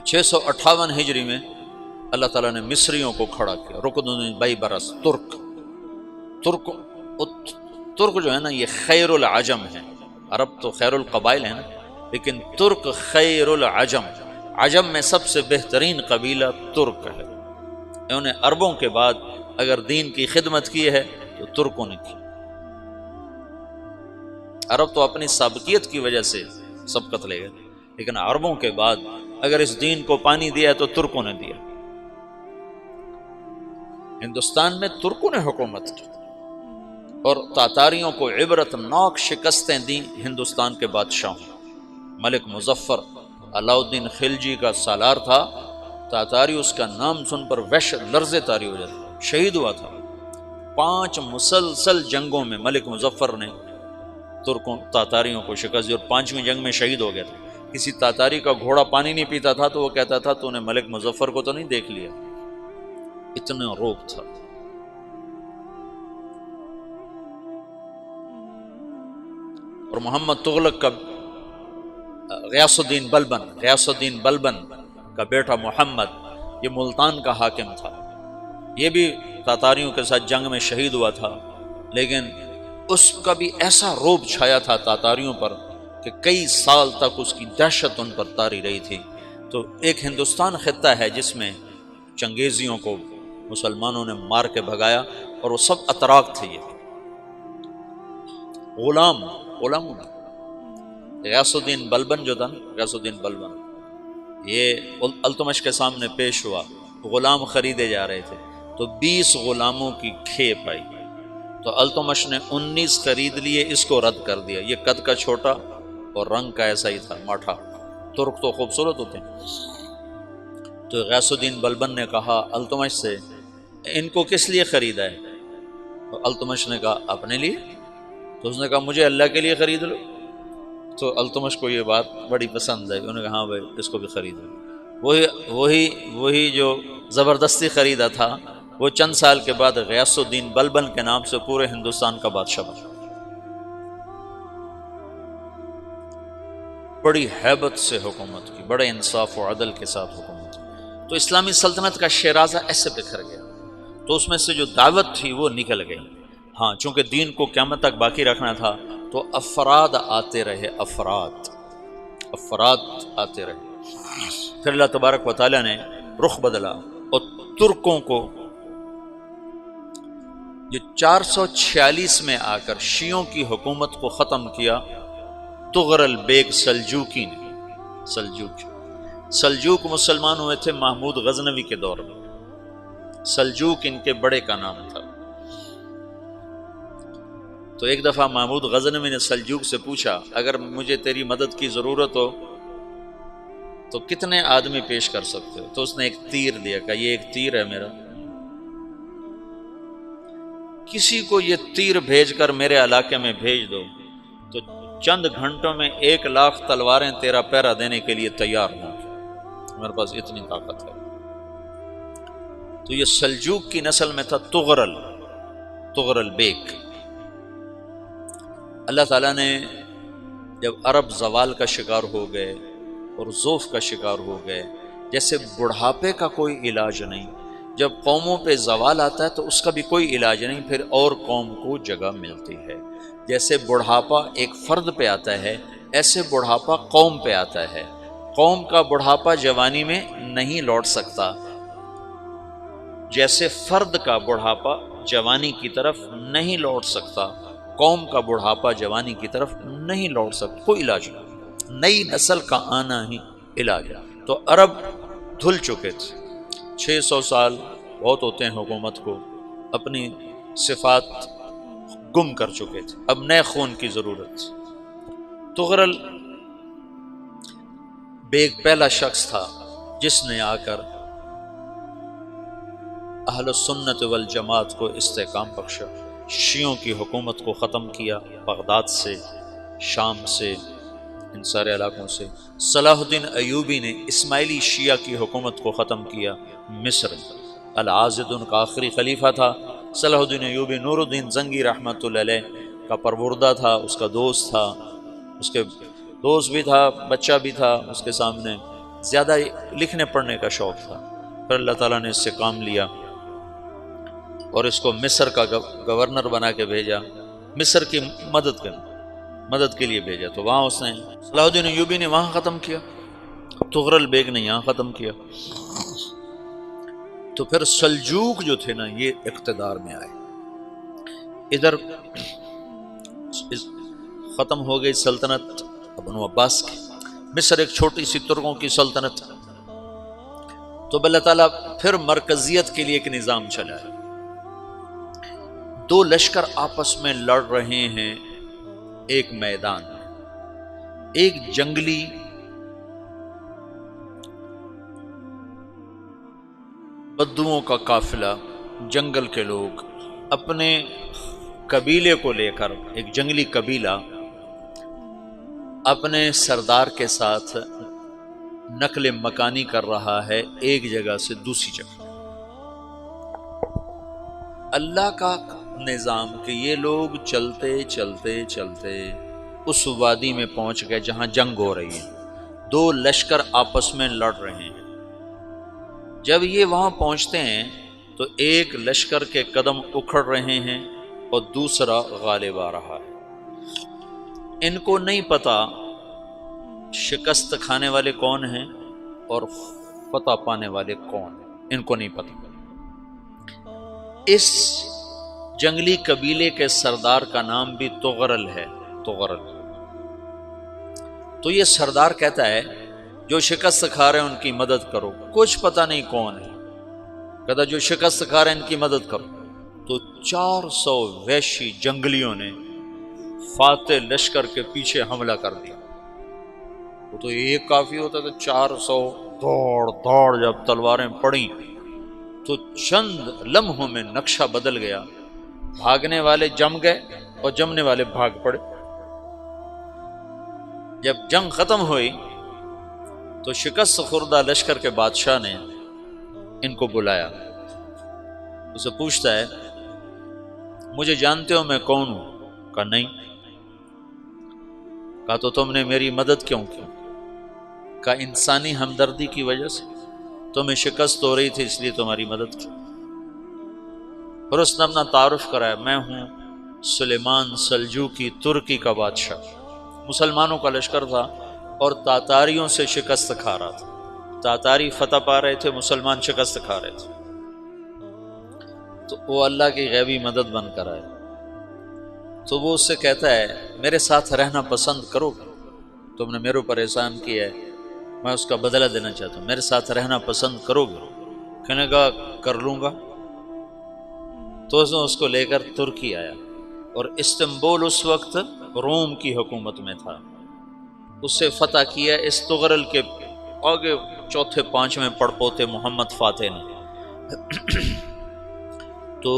658 ہجری میں اللہ تعالیٰ نے مصریوں کو کھڑا کیا، رکن بائی برس، ترک جو ہے نا یہ خیر العجم ہے، عرب تو خیر القبائل ہے نا، لیکن ترک خیر العجم، عجم میں سب سے بہترین قبیلہ ترک ہے۔ انہوں نے عربوں کے بعد اگر دین کی خدمت کی ہے تو ترکوں نے کی۔ عرب تو اپنی سابقیت کی وجہ سے سبقت لے گئے، لیکن عربوں کے بعد اگر اس دین کو پانی دیا تو ترکوں نے دیا۔ ہندوستان میں ترکوں نے حکومت کی اور تاتاریوں کو عبرتناک شکستیں دیں ہندوستان کے بادشاہوں۔ ملک مظفر علاؤ الدین خلجی کا سالار تھا، تاتاری اس کا نام سن پر وحشت لرزے طاری ہو جاتی، شہید ہوا تھا۔ 5 مسلسل جنگوں میں ملک مظفر نے ترکوں تاتاریوں کو شکست دی اور 5ویں جنگ میں شہید ہو گیا تھا۔ کسی تاتاری کا گھوڑا پانی نہیں پیتا تھا تو وہ کہتا تھا تو نے ملک مظفر کو تو نہیں دیکھ لیا، اتنا روب تھا۔ اور محمد تغلق کا غیاث الدین بلبن کا بیٹا محمد، یہ ملتان کا حاکم تھا، یہ بھی تاتاریوں کے ساتھ جنگ میں شہید ہوا تھا، لیکن اس کا بھی ایسا روب چھایا تھا تاتاریوں پر کہ کئی سال تک اس کی دہشت ان پر طاری رہی تھی۔ تو ایک ہندوستان خطہ ہے جس میں چنگیزیوں کو مسلمانوں نے مار کے بھگایا، اور وہ سب اتراک تھے۔ یہ غلاموں غیاث الدین بلبن جو تھا نا، غیاث الدین بلبن، یہ التمش کے سامنے پیش ہوا، غلام خریدے جا رہے تھے تو 20 غلاموں کی کھیپ آئی، تو التمش نے 19 خرید لیے، اس کو رد کر دیا۔ یہ قد کا چھوٹا اور رنگ کا ایسا ہی تھا، ماٹھا۔ ترک تو خوبصورت ہوتے ہیں۔ تو غیاث الدین بلبن نے کہا التمش سے، ان کو کس لیے خریدا ہے؟ تو التمش نے کہا اپنے لیے۔ تو اس نے کہا مجھے اللہ کے لیے خرید لو۔ تو التمش کو یہ بات بڑی پسند ہے، انہوں نے کہا ہاں بھائی اس کو بھی خریدو۔ وہی جو زبردستی خریدا تھا وہ چند سال کے بعد غیاث الدین بلبن کے نام سے پورے ہندوستان کا بادشاہ بنا۔ بڑی ہیبت سے حکومت کی، بڑے انصاف و عدل کے ساتھ حکومت کی۔ تو اسلامی سلطنت کا شیرازہ ایسے بکھر گیا، تو اس میں سے جو دعوت تھی وہ نکل گئی۔ ہاں، چونکہ دین کو قیامت تک باقی رکھنا تھا تو افراد آتے رہے، افراد آتے رہے۔ پھر اللہ تبارک و تعالیٰ نے رخ بدلا اور ترکوں کو جو 446 میں آ کر شیعوں کی حکومت کو ختم کیا تغرل بیگ سلجوکی نے۔ سلجوک مسلمان ہوئے تھے محمود غزنوی کے دور میں، سلجوک ان کے بڑے کا نام تھا۔ تو ایک دفعہ محمود غزنوی نے سلجوک سے پوچھا اگر مجھے تیری مدد کی ضرورت ہو تو کتنے آدمی پیش کر سکتے ہو؟ تو اس نے ایک تیر دیا، کہا یہ ایک تیر ہے میرا، کسی کو یہ تیر بھیج کر میرے علاقے میں بھیج دو تو چند گھنٹوں میں 1,00,000 تلواریں تیرا پہرا دینے کے لیے تیار ہوں، میرے پاس اتنی طاقت ہے۔ تو یہ سلجوک کی نسل میں تھا تغرل بیگ۔ اللہ تعالیٰ نے جب عرب زوال کا شکار ہو گئے اور ضعف کا شکار ہو گئے، جیسے بڑھاپے کا کوئی علاج نہیں، جب قوموں پہ زوال آتا ہے تو اس کا بھی کوئی علاج نہیں، پھر اور قوم کو جگہ ملتی ہے۔ جیسے بڑھاپا ایک فرد پہ آتا ہے، ایسے بڑھاپا قوم پہ آتا ہے۔ قوم کا بڑھاپا جوانی میں نہیں لوٹ سکتا، جیسے فرد کا بڑھاپا جوانی کی طرف نہیں لوٹ سکتا، قوم کا بڑھاپا جوانی کی طرف نہیں لوٹ سکتا، کوئی علاج نہیں، نئی نسل کا آنا ہی علاج ہے۔ تو عرب دھل چکے تھے، 600 سال بہت ہوتے ہیں حکومت کو، اپنی صفات گم کر چکے تھے، اب نئے خون کی ضرورت تھی۔ تغرل بیگ پہلا شخص تھا جس نے آ کر اہل السنت والجماعت کو استحکام بخشا، شیعوں کی حکومت کو ختم کیا، بغداد سے، شام سے، ان سارے علاقوں سے۔ صلاح الدین ایوبی نے اسماعیلی شیعہ کی حکومت کو ختم کیا، مصر۔ العاضد ان کا آخری خلیفہ تھا صلاح الدین ایوبی، نور الدین زنگی رحمۃ اللہ علیہ کا پروردہ تھا، اس کا دوست تھا، اس کے دوست بھی تھا، بچہ بھی تھا اس کے سامنے، زیادہ لکھنے پڑھنے کا شوق تھا۔ پھر اللہ تعالیٰ نے اس سے کام لیا اور اس کو مصر کا گورنر بنا کے بھیجا، مصر کی مدد کے لیے بھیجا۔ تو وہاں اس نے صلاح الدین ایوبی نے وہاں ختم کیا، تغرل بیگ نے یہاں ختم کیا۔ تو پھر سلجوق جو تھے نا، یہ اقتدار میں آئے۔ ادھر ختم ہو گئی سلطنت بنو عباس کی، مصر ایک چھوٹی سی ترکوں کی سلطنت، تو اللہ تعالیٰ پھر مرکزیت کے لیے ایک نظام چلایا۔ دو لشکر آپس میں لڑ رہے ہیں ایک میدان میں، ایک جنگلی بدوؤں کا قافلہ، جنگل کے لوگ اپنے قبیلے کو لے کر، ایک جنگلی قبیلہ اپنے سردار کے ساتھ نقل مکانی کر رہا ہے ایک جگہ سے دوسری جگہ۔ اللہ کا نظام کہ یہ لوگ چلتے چلتے چلتے اس وادی میں پہنچ گئے جہاں جنگ ہو رہی ہے، دو لشکر آپس میں لڑ رہے ہیں۔ جب یہ وہاں پہنچتے ہیں تو ایک لشکر کے قدم اکھڑ رہے ہیں اور دوسرا غالب آ رہا ہے۔ ان کو نہیں پتا شکست کھانے والے کون ہیں اور فتح پانے والے کون ہیں، ان کو نہیں پتا۔ اس جنگلی قبیلے کے سردار کا نام بھی تغرل ہے، تغرل۔ تو یہ سردار کہتا ہے جو شکست کھا رہے ہیں ان کی مدد کرو، کچھ پتہ نہیں کون ہے، کہتا جو شکست کھا رہے ہیں ان کی مدد کرو۔ تو 400 وحشی جنگلیوں نے فاتح لشکر کے پیچھے حملہ کر دیا۔ وہ تو ایک کافی ہوتا تھا، 400 دوڑ دوڑ جب تلواریں پڑیں تو چند لمحوں میں نقشہ بدل گیا، بھاگنے والے جم گئے اور جمنے والے بھاگ پڑے۔ جب جنگ ختم ہوئی تو شکست خوردہ لشکر کے بادشاہ نے ان کو بلایا، اسے پوچھتا ہے مجھے جانتے ہو میں کون ہوں؟ کہا نہیں۔ کہا تو تم نے میری مدد کیوں کی؟ کہا انسانی ہمدردی کی وجہ سے، تمہیں شکست ہو رہی تھی اس لیے تمہاری مدد کی۔ اور اس نے اپنا تعارف کرایا، میں ہوں سلیمان سلجوقی، ترکی کا بادشاہ۔ مسلمانوں کا لشکر تھا اور تاتاریوں سے شکست کھا رہا تھا، تاتاری فتح پا رہے تھے، مسلمان شکست کھا رہے تھے۔ تو وہ اللہ کی غیبی مدد بن کر آئے۔ تو وہ اس سے کہتا ہے میرے ساتھ رہنا پسند کرو گے؟ تم نے میرے اوپر احسان کیا ہے، میں اس کا بدلہ دینا چاہتا ہوں، میرے ساتھ رہنا پسند کرو گے؟ کہنے کا کر لوں گا۔ تو اس نے اس کو لے کر ترکی آیا، اور استنبول اس وقت روم کی حکومت میں تھا، اسے فتح کیا اس تغرل کے آگے چوتھے پانچویں پڑپوتے محمد فاتح نے۔ تو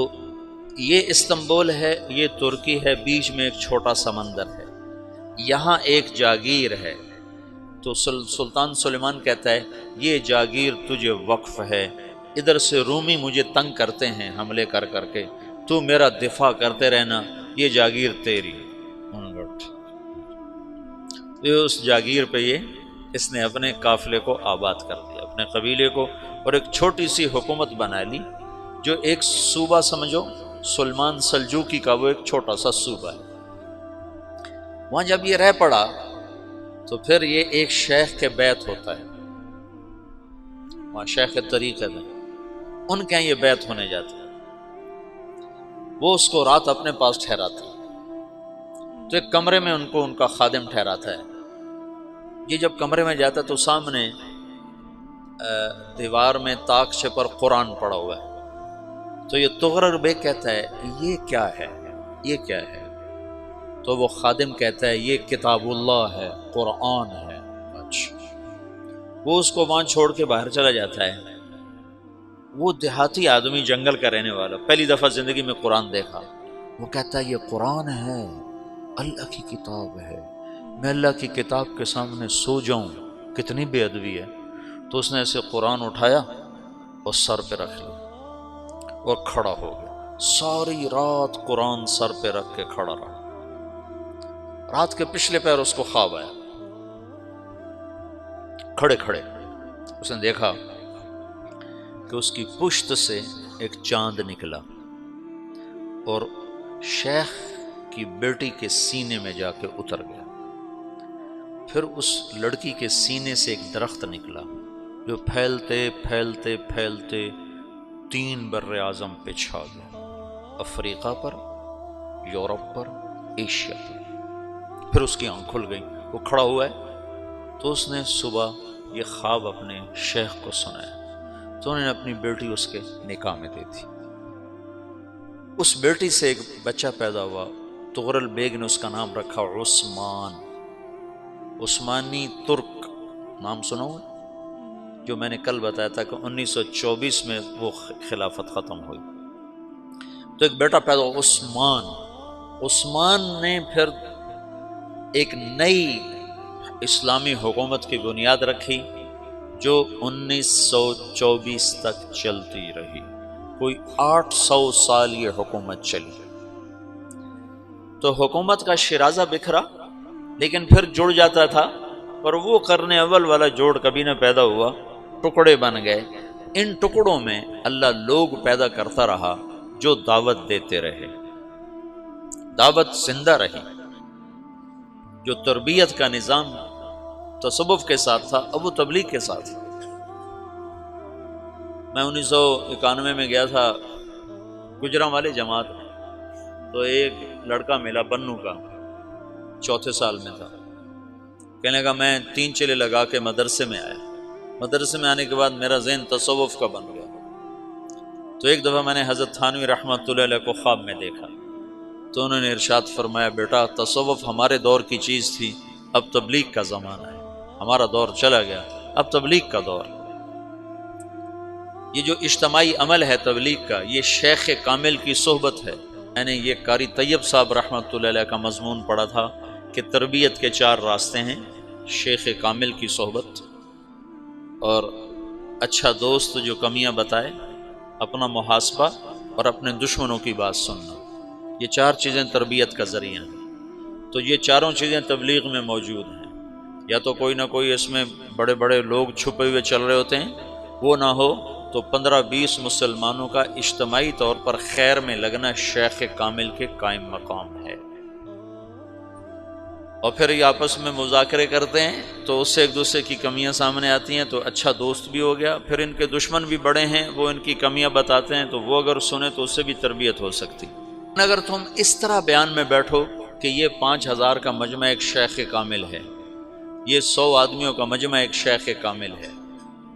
یہ استنبول ہے، یہ ترکی ہے، بیچ میں ایک چھوٹا سمندر ہے، یہاں ایک جاگیر ہے۔ تو سلطان سلیمان کہتا ہے یہ جاگیر تجھے وقف ہے، ادھر سے رومی مجھے تنگ کرتے ہیں حملے کر کر کے، تو میرا دفاع کرتے رہنا، یہ جاگیر تیری۔ اس جاگیر پہ اس نے اپنے قافلے کو آباد کر دیا، اپنے قبیلے کو، اور ایک چھوٹی سی حکومت بنا لی، جو ایک صوبہ سمجھو سلمان سلجوقی کا، وہ ایک چھوٹا سا صوبہ ہے۔ وہاں جب یہ رہ پڑا تو پھر یہ ایک شیخ کے بیت ہوتا ہے، وہاں شیخ طریقت ہے، ان کے یہ بیت ہونے جاتا ہے، وہ اس کو رات اپنے پاس ٹھہراتا ہے، تو ایک کمرے میں ان کا خادم ٹھہراتا ہے۔ یہ جب کمرے میں جاتا ہے تو سامنے دیوار میں تاکچے پر قرآن پڑا ہوا ہے، تو یہ تغرل بیگ کہتا ہے یہ کیا ہے، یہ کیا ہے؟ تو وہ خادم کہتا ہے یہ کتاب اللہ ہے، قرآن ہے۔ اچھا، وہ اس کو وہاں چھوڑ کے باہر چلا جاتا ہے۔ وہ دیہاتی آدمی، جنگل کا رہنے والا، پہلی دفعہ زندگی میں قرآن دیکھا، وہ کہتا ہے یہ قرآن ہے، اللہ کی کتاب ہے، میں اللہ کی کتاب کے سامنے سو جاؤں، کتنی بے ادبی ہے۔ تو اس نے ایسے قرآن اٹھایا اور سر پہ رکھ لیا اور کھڑا ہو گیا، ساری رات قرآن سر پہ رکھ کے کھڑا رہا۔ رات کے پچھلے پہر اس کو خواب آیا، کھڑے کھڑے اس نے دیکھا کہ اس کی پشت سے ایک چاند نکلا اور شیخ کی بیٹی کے سینے میں جا کے اتر گیا۔ پھر اس لڑکی کے سینے سے ایک درخت نکلا جو پھیلتے پھیلتے پھیلتے 3 بر اعظم پہ چھا گیا، افریقہ پر، یورپ پر، ایشیا پر۔ پھر اس کی آنکھ کھل گئی، وہ کھڑا ہوا ہے تو اس نے صبح یہ خواب اپنے شیخ کو سنایا، تو انہوں نے اپنی بیٹی اس کے نکاح میں دے دی۔ اس بیٹی سے ایک بچہ پیدا ہوا، تغرل بیگ نے اس کا نام رکھا عثمان، عثمانی ترک نام سنا ہوا، جو میں نے کل بتایا تھا کہ 1924 میں وہ خلافت ختم ہوئی۔ تو ایک بیٹا پیدا ہوا عثمان۔ عثمان نے پھر ایک نئی اسلامی حکومت کی بنیاد رکھی جو 1924 تک چلتی رہی، کوئی 800 سال یہ حکومت چلی۔ تو حکومت کا شیرازہ بکھرا لیکن پھر جڑ جاتا تھا، پر وہ قرن اول والا جوڑ کبھی نہ پیدا ہوا، ٹکڑے بن گئے۔ ان ٹکڑوں میں اللہ لوگ پیدا کرتا رہا جو دعوت دیتے رہے، دعوت زندہ رہی۔ جو تربیت کا نظام تصوف کے ساتھ تھا اب وہ تبلیغ کے ساتھ تھا۔ میں 1991 میں گیا تھا گجرانوالے جماعت، تو ایک لڑکا ملا بنو کا، 4 سال میں تھا، کہنے لگا میں 3 چلے لگا کے مدرسے میں آیا۔ مدرسے میں آنے کے بعد میرا ذہن تصوف کا بن گیا۔ تو ایک دفعہ میں نے حضرت تھانوی رحمۃ اللہ علیہ کو خواب میں دیکھا، تو انہوں نے ارشاد فرمایا بیٹا تصوف ہمارے دور کی چیز تھی، اب تبلیغ کا زمانہ ہے، ہمارا دور چلا گیا، اب تبلیغ کا دور۔ یہ جو اجتماعی عمل ہے تبلیغ کا، یہ شیخ کامل کی صحبت ہے۔ میں نے یہ قاری طیب صاحب رحمۃ اللہ علیہ کا مضمون پڑھا تھا کہ تربیت کے 4 راستے ہیں: شیخ کامل کی صحبت، اور اچھا دوست جو کمیاں بتائے، اپنا محاسبہ، اور اپنے دشمنوں کی بات سننا۔ یہ 4 چیزیں تربیت کا ذریعہ ہیں۔ تو یہ چاروں چیزیں تبلیغ میں موجود ہیں۔ یا تو کوئی نہ کوئی اس میں بڑے بڑے لوگ چھپے ہوئے چل رہے ہوتے ہیں، وہ نہ ہو تو 15-20 مسلمانوں کا اجتماعی طور پر خیر میں لگنا شیخ کامل کے قائم مقام ہے۔ اور پھر یہ آپس میں مذاکرے کرتے ہیں تو اس سے ایک دوسرے کی کمیاں سامنے آتی ہیں، تو اچھا دوست بھی ہو گیا۔ پھر ان کے دشمن بھی بڑے ہیں، وہ ان کی کمیاں بتاتے ہیں، تو وہ اگر سنیں تو اس سے بھی تربیت ہو سکتی۔ اگر تم اس طرح بیان میں بیٹھو کہ یہ 5000 کا مجمع ایک شیخ کامل ہے، یہ 100 آدمیوں کا مجمع ایک شیخ کامل ہے،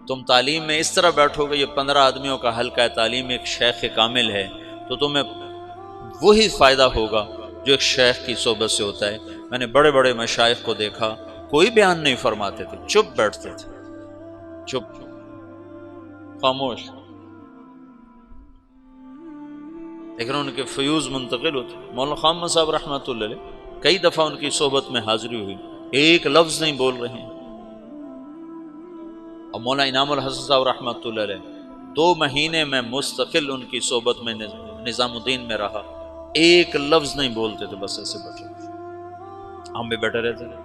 تم تعلیم میں اس طرح بیٹھو کہ یہ 15 آدمیوں کا حلقہ تعلیم ایک شیخ کامل ہے، تو تمہیں وہی فائدہ ہوگا جو ایک شیخ کی صحبت سے ہوتا ہے۔ میں نے بڑے بڑے مشائخ کو دیکھا، کوئی بیان نہیں فرماتے تھے، چپ بیٹھتے تھے، چپ، خاموش، لیکن ان کے فیوز منتقل ہوتے۔ مولانا خامہ صاحب رحمۃ اللہ علیہ کئی دفعہ ان کی صحبت میں حاضری ہوئی، ایک لفظ نہیں بول رہے ہیں۔ اور مولانا انعام الحسن صاحب رحمۃ اللہ علیہ 2 مہینے میں مستقل ان کی صحبت میں نظام الدین میں رہا، ایک لفظ نہیں بولتے تھے، بس ایسے بیٹھے، ہم بھی بیٹھے رہتے تھے۔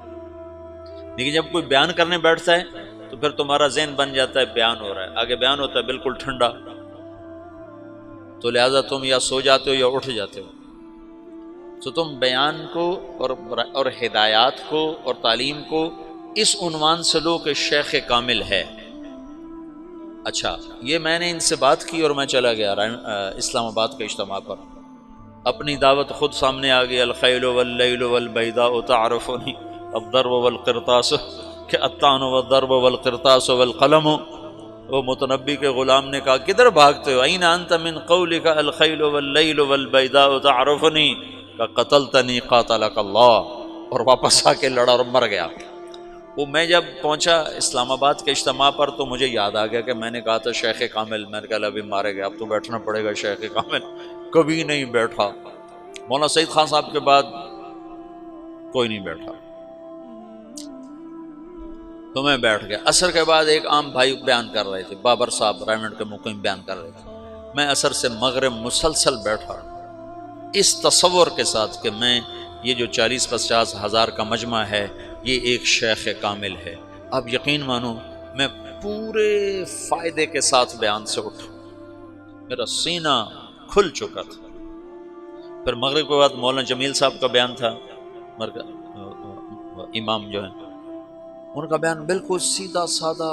لیکن جب کوئی بیان کرنے بیٹھتا ہے تو پھر تمہارا ذہن بن جاتا ہے بیان ہو رہا ہے، آگے بیان ہوتا ہے بالکل ٹھنڈا، تو لہٰذا تم یا سو جاتے ہو یا اٹھ جاتے ہو۔ تو تم بیان کو اور ہدایات کو اور تعلیم کو اس عنوان سے لو کہ شیخ کامل ہے۔ اچھا، یہ میں نے ان سے بات کی اور میں چلا گیا اسلام آباد کے اجتماع پر، اپنی دعوت خود سامنے آ گئی، الخیل واللیل والبیداء تعرفنی الضرب والقرطاس کہ الطعن والضرب والقرطاس والقلم۔ وہ متنبی کے غلام نے کہا کدھر بھاگتے ہو؟ این انت من قولک الخیل واللیل والبیداء تعرفنی، کہ قتلتنی قاتلک اللہ، اور واپس آ کے لڑا اور مر گیا۔ وہ میں جب پہنچا اسلام آباد کے اجتماع پر تو مجھے یاد آ گیا کہ میں نے کہا تھا شیخ کامل، میں نے کہا ابھی مارے گیا، اب تو بیٹھنا پڑے گا شیخ کامل، کبھی نہیں بیٹھا۔ مولانا سعید خان صاحب کے بعد کوئی نہیں بیٹھا، تو میں بیٹھ گیا۔ عصر کے بعد ایک عام بھائی بیان کر رہے تھے، بابر صاحب ریمنڈ کے مقیم بیان کر رہے تھے، میں عصر سے مغرب مسلسل بیٹھا اس تصور کے ساتھ کہ میں یہ جو 40-50 ہزار کا مجمع ہے یہ ایک شیخ کامل ہے۔ اب یقین مانو میں پورے فائدے کے ساتھ بیان سے اٹھا، میرا سینہ کھل چکا تھا۔ پھر مغرب کے بعد مولانا جمیل صاحب کا بیان تھا، امام جو ہیں، ان کا بیان بالکل سیدھا سادہ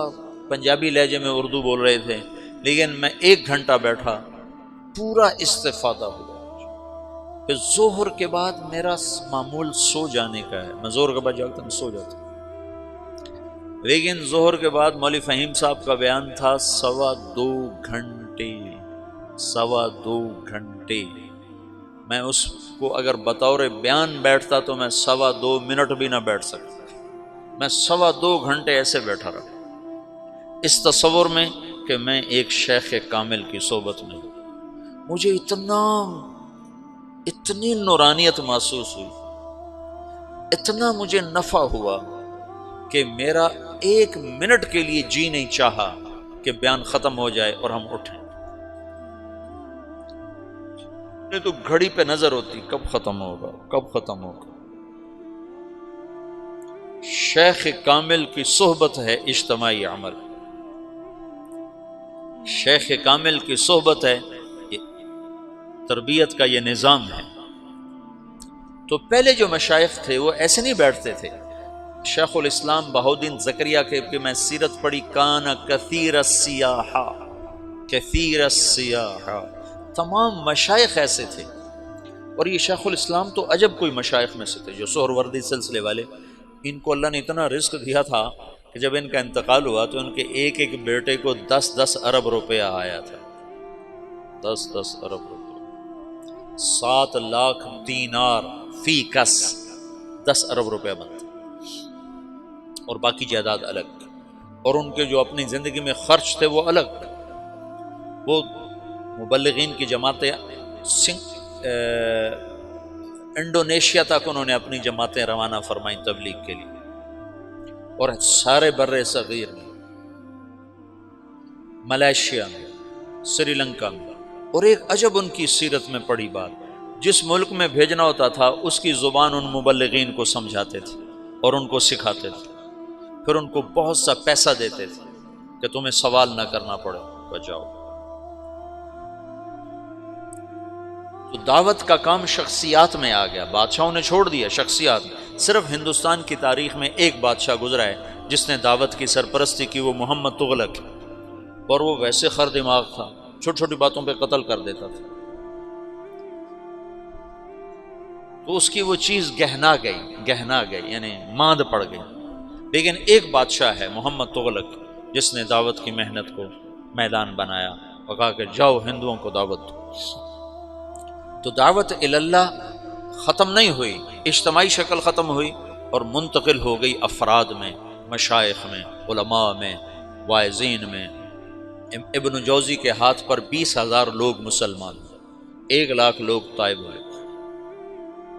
پنجابی لہجے میں اردو بول رہے تھے، لیکن میں 1 گھنٹہ بیٹھا، پورا استفادہ ہوا، پھر ظہر کے بعد میرا معمول سو جانے کا ہے، میں ظہر کے بعد جاگتا میں سو جاتا ہوں، لیکن ظہر کے بعد مولوی فہیم صاحب کا بیان تھا 2.25 گھنٹے، 2.25 گھنٹے، میں اس کو اگر بطور بیان بیٹھتا تو میں 2.25 منٹ بھی نہ بیٹھ سکتا، میں 2.25 گھنٹے ایسے بیٹھا رہا اس تصور میں کہ میں ایک شیخ کامل کی صحبت میں ہوں۔ مجھے اتنی نورانیت محسوس ہوئی، اتنا مجھے نفع ہوا کہ میرا 1 منٹ کے لیے جی نہیں چاہا کہ بیان ختم ہو جائے اور ہم اٹھیں۔ تو گھڑی پہ نظر ہوتی کب ختم ہوگا، کب ختم ہوگا۔ شیخ کامل کی صحبت ہے اجتماعی عمل، شیخ کامل کی صحبت ہے، تربیت کا یہ نظام ہے۔ تو پہلے جو مشائخ تھے وہ ایسے نہیں بیٹھتے تھے۔ شیخ الاسلام بہاؤالدین زکریا کے میں سیرت پڑھی، کان کثیر السیاح، کثیر السیاح، تمام مشائخ ایسے تھے۔ اور یہ شیخ الاسلام تو عجب کوئی مشائخ میں سے تھے جو سہروردی سلسلے والے، ان کو اللہ نے اتنا رزق دیا تھا کہ جب ان کا انتقال ہوا تو ان کے ایک ایک بیٹے کو 10 ارب روپیہ آیا تھا، 10 ارب روپیہ، 7 لاکھ دینار فی کس، 10 ارب روپیہ بنتا، اور باقی جائیداد الگ، اور ان کے جو اپنی زندگی میں خرچ تھے وہ الگ۔ وہ مبلغین کی جماعتیں انڈونیشیا تک انہوں نے اپنی جماعتیں روانہ فرمائیں تبلیغ کے لیے، اور سارے بر صغیر میں، ملائیشیا میں، سری لنکا میں۔ اور ایک عجب ان کی سیرت میں پڑھی بات، جس ملک میں بھیجنا ہوتا تھا اس کی زبان ان مبلغین کو سمجھاتے تھے اور ان کو سکھاتے تھے، پھر ان کو بہت سا پیسہ دیتے تھے کہ تمہیں سوال نہ کرنا پڑے، بچاؤ۔ تو دعوت کا کام شخصیات میں آ گیا، بادشاہوں نے چھوڑ دیا، شخصیات۔ صرف ہندوستان کی تاریخ میں ایک بادشاہ گزرا ہے جس نے دعوت کی سرپرستی کی، وہ محمد تغلق، اور وہ ویسے خر دماغ تھا، چھوٹی چھوٹی باتوں پہ قتل کر دیتا تھا، تو اس کی وہ چیز گہنا گئی، یعنی ماند پڑ گئی۔ لیکن ایک بادشاہ ہے محمد تغلق جس نے دعوت کی محنت کو میدان بنایا اور کہا کہ جاؤ ہندوؤں کو دعوت دو۔ تو دعوت اللہ ختم نہیں ہوئی، اجتماعی شکل ختم ہوئی اور منتقل ہو گئی افراد میں، مشائخ میں، علماء میں، واعظین میں۔ ابن جوزی کے ہاتھ پر 20,000 لوگ مسلمان، 1 لاکھ لوگ طائب ہوئے۔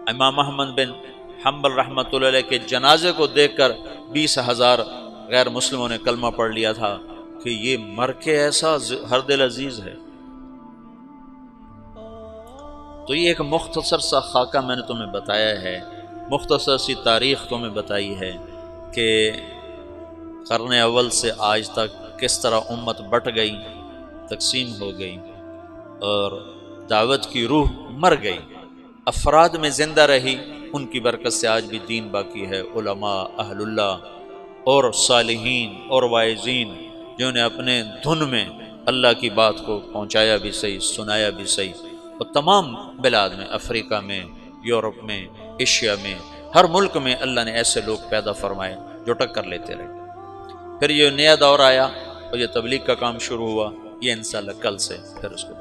امام احمد بن حنبل رحمۃ اللہ علیہ کے جنازے کو دیکھ کر 20,000 غیر مسلموں نے کلمہ پڑھ لیا تھا کہ یہ مر کے ایسا ہر دل عزیز ہے۔ تو یہ ایک مختصر سا خاکہ میں نے تمہیں بتایا ہے، مختصر سی تاریخ تمہیں بتائی ہے کہ قرن اول سے آج تک کس طرح امت بٹ گئی، تقسیم ہو گئی، اور دعوت کی روح مر گئی، افراد میں زندہ رہی، ان کی برکت سے آج بھی دین باقی ہے۔ علماء، اہل اللہ اور صالحین اور واعظین جنہوں نے اپنے دھن میں اللہ کی بات کو پہنچایا بھی صحیح، سنایا بھی صحیح، اور تمام بلاد میں، افریقہ میں، یورپ میں، ایشیا میں، ہر ملک میں اللہ نے ایسے لوگ پیدا فرمائے جو ٹکر لیتے رہے۔ پھر یہ نیا دور آیا اور یہ تبلیغ کا کام شروع ہوا، یہ انشاءاللہ کل سے پھر اس کو